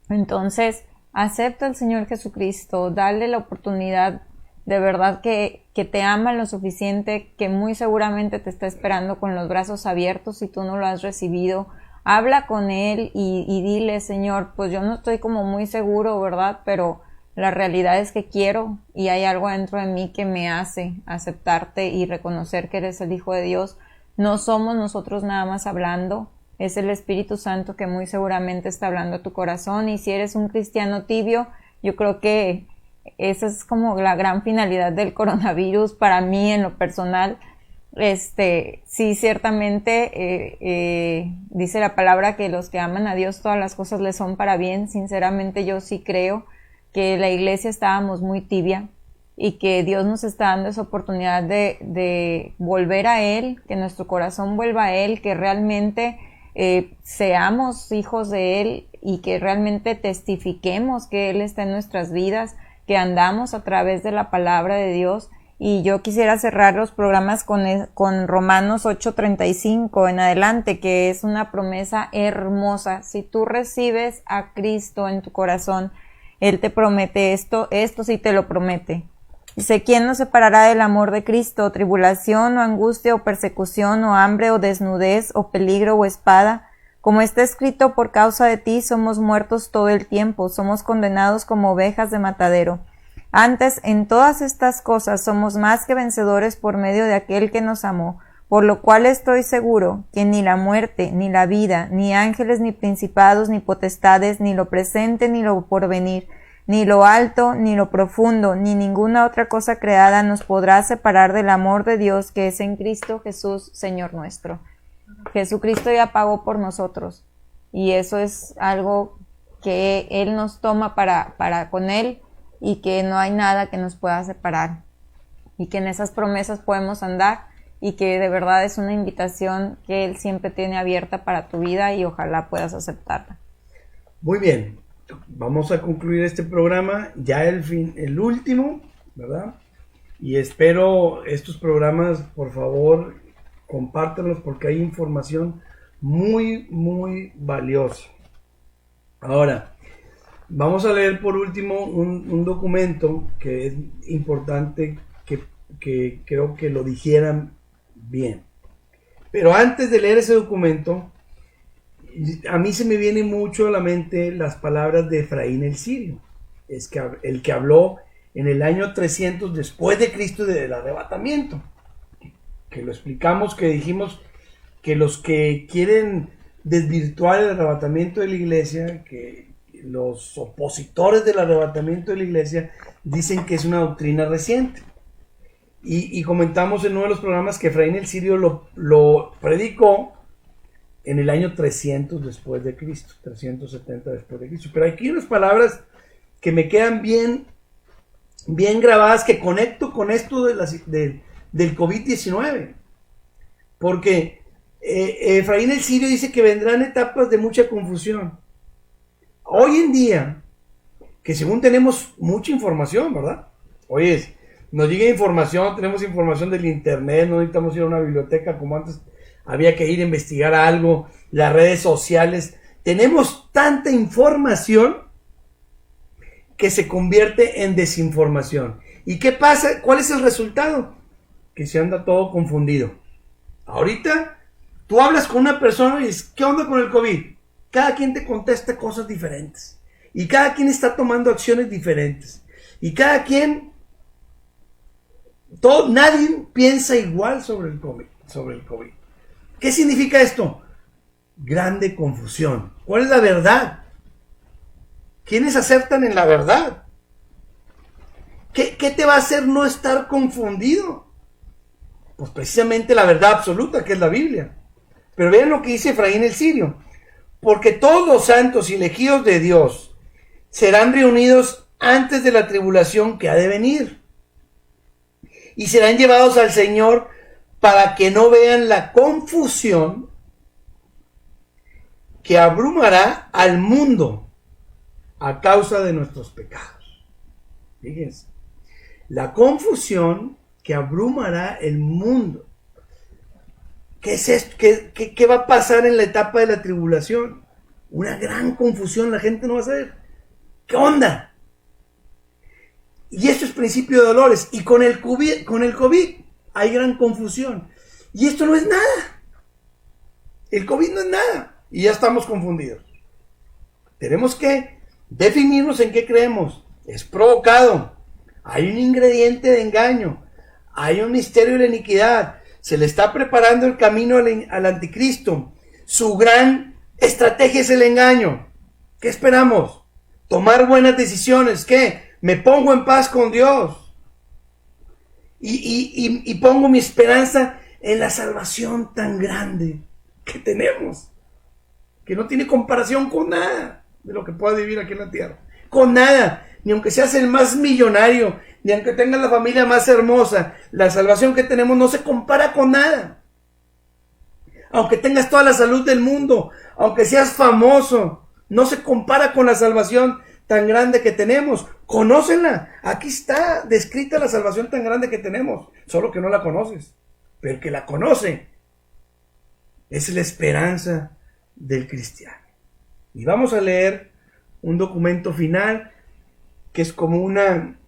Entonces, acepta al Señor Jesucristo, dale la oportunidad, de verdad que te ama lo suficiente, que muy seguramente te está esperando con los brazos abiertos si tú no lo has recibido. habla con Él y dile, Señor, pues yo no estoy como muy seguro, ¿verdad? Pero la realidad es que quiero y hay algo dentro de mí que me hace aceptarte y reconocer que eres el Hijo de Dios. No somos nosotros nada más hablando, es el Espíritu Santo que muy seguramente está hablando a tu corazón. Y si eres un cristiano tibio, yo creo que esa es como la gran finalidad del coronavirus para mí en lo personal. Sí, ciertamente dice la palabra que los que aman a Dios todas las cosas les son para bien. Sinceramente yo sí creo que la iglesia estábamos muy tibia y que Dios nos está dando esa oportunidad de volver a Él, que nuestro corazón vuelva a Él, que realmente seamos hijos de Él y que realmente testifiquemos que Él está en nuestras vidas, que andamos a través de la palabra de Dios. Y yo quisiera cerrar los programas con Romanos 8:35 en adelante, que es una promesa hermosa. Si tú recibes a Cristo en tu corazón, Él te promete esto sí te lo promete. Dice, ¿quién nos separará del amor de Cristo? ¿Tribulación o angustia o persecución o hambre o desnudez o peligro o espada? Como está escrito, por causa de ti somos muertos todo el tiempo, somos condenados como ovejas de matadero. Antes, en todas estas cosas somos más que vencedores por medio de aquel que nos amó, por lo cual estoy seguro que ni la muerte, ni la vida, ni ángeles, ni principados, ni potestades, ni lo presente, ni lo porvenir, ni lo alto, ni lo profundo, ni ninguna otra cosa creada nos podrá separar del amor de Dios que es en Cristo Jesús, Señor nuestro. Jesucristo ya pagó por nosotros y eso es algo que Él nos toma para con Él y que no hay nada que nos pueda separar y que en esas promesas podemos andar y que de verdad es una invitación que Él siempre tiene abierta para tu vida y ojalá puedas aceptarla. Muy bien. Vamos a concluir este programa, ya el último, ¿verdad? Y espero estos programas, por favor, compártanlos porque hay información muy, muy valiosa. Ahora, vamos a leer por último un documento que es importante que creo que lo digieran bien. Pero antes de leer ese documento, a mí se me viene mucho a la mente las palabras de Efraín el Sirio, es que el que habló en el año 300 después de Cristo del arrebatamiento, que lo explicamos, que dijimos que los que quieren desvirtuar el arrebatamiento de la iglesia, que los opositores del arrebatamiento de la iglesia dicen que es una doctrina reciente. Y comentamos en uno de los programas que Efraín el Sirio lo predicó en el año 300 después de Cristo, 370 después de Cristo. Pero aquí unas palabras que me quedan bien grabadas, que conecto con esto del COVID-19. Porque Efraín el Sirio dice que vendrán etapas de mucha confusión. Hoy en día, que según tenemos mucha información, ¿verdad? Oye, nos llega información, tenemos información del internet, no necesitamos ir a una biblioteca como antes. Había que ir a investigar algo, las redes sociales. Tenemos tanta información que se convierte en desinformación. ¿Y qué pasa? ¿Cuál es el resultado? Que se anda todo confundido. Ahorita, tú hablas con una persona y dices, ¿qué onda con el COVID? Cada quien te contesta cosas diferentes. Y cada quien está tomando acciones diferentes. Y cada quien, nadie piensa igual sobre el COVID. ¿Qué significa esto? Grande confusión. ¿Cuál es la verdad? ¿Quiénes acertan en la verdad? ¿Qué te va a hacer no estar confundido? Pues precisamente la verdad absoluta, que es la Biblia. Pero vean lo que dice Efraín el Sirio. Porque todos los santos y elegidos de Dios serán reunidos antes de la tribulación que ha de venir. Y serán llevados al Señor para que no vean la confusión que abrumará al mundo a causa de nuestros pecados. Fíjense, la confusión que abrumará el mundo. ¿Qué es esto? ¿Qué va a pasar en la etapa de la tribulación? Una gran confusión, la gente no va a saber. ¿Qué onda? Y esto es principio de dolores. Y con el COVID hay gran confusión. Y esto no es nada. El COVID no es nada. y ya estamos confundidos. Tenemos que definirnos en qué creemos. Es provocado. Hay un ingrediente de engaño. Hay un misterio de la iniquidad. Se le está preparando el camino al anticristo. Su gran estrategia es el engaño. ¿Qué esperamos? Tomar buenas decisiones. ¿Qué? Me pongo en paz con Dios. Y pongo mi esperanza en la salvación tan grande que tenemos, que no tiene comparación con nada de lo que pueda vivir aquí en la tierra. Con nada. Ni aunque seas el más millonario, ni aunque tengas la familia más hermosa, la salvación que tenemos no se compara con nada. Aunque tengas toda la salud del mundo, aunque seas famoso, no se compara con la salvación tan grande que tenemos. Conócenla. Aquí está descrita la salvación tan grande que tenemos, solo que no la conoces. Pero el que la conoce es la esperanza del cristiano. Y vamos a leer un documento final que es como una...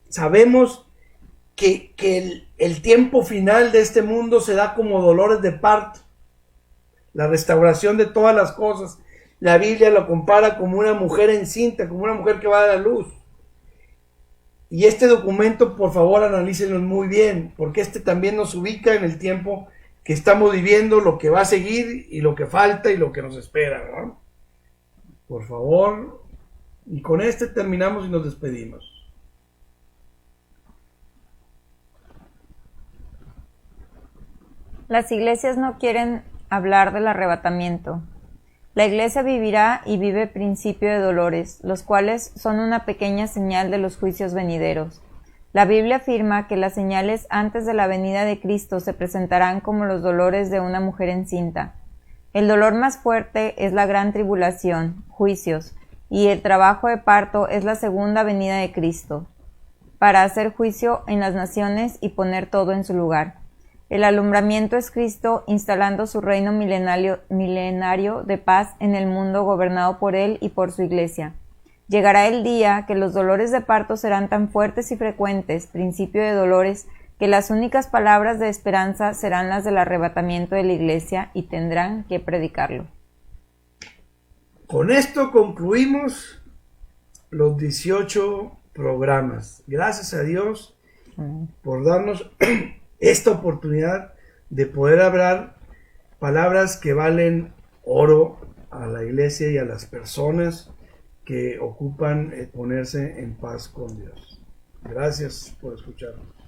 Sabemos que el tiempo final de este mundo se da como dolores de parto. La restauración de todas las cosas. La Biblia lo compara como una mujer encinta, como una mujer que va a dar a luz. Y este documento, por favor, analícenlo muy bien, porque este también nos ubica en el tiempo que estamos viviendo, lo que va a seguir y lo que falta y lo que nos espera, ¿no? Por favor, y con este terminamos y nos despedimos. Las iglesias no quieren hablar del arrebatamiento. La iglesia vivirá y vive principio de dolores, los cuales son una pequeña señal de los juicios venideros. La Biblia afirma que las señales antes de la venida de Cristo se presentarán como los dolores de una mujer encinta. El dolor más fuerte es la gran tribulación, juicios, y el trabajo de parto es la segunda venida de Cristo, para hacer juicio en las naciones y poner todo en su lugar. El alumbramiento es Cristo instalando su reino milenario de paz en el mundo gobernado por Él y por su iglesia. Llegará el día que los dolores de parto serán tan fuertes y frecuentes, principio de dolores, que las únicas palabras de esperanza serán las del arrebatamiento de la iglesia y tendrán que predicarlo. Con esto concluimos los 18 programas. Gracias a Dios por darnos esta oportunidad de poder hablar palabras que valen oro a la iglesia y a las personas que ocupan ponerse en paz con Dios. Gracias por escucharnos.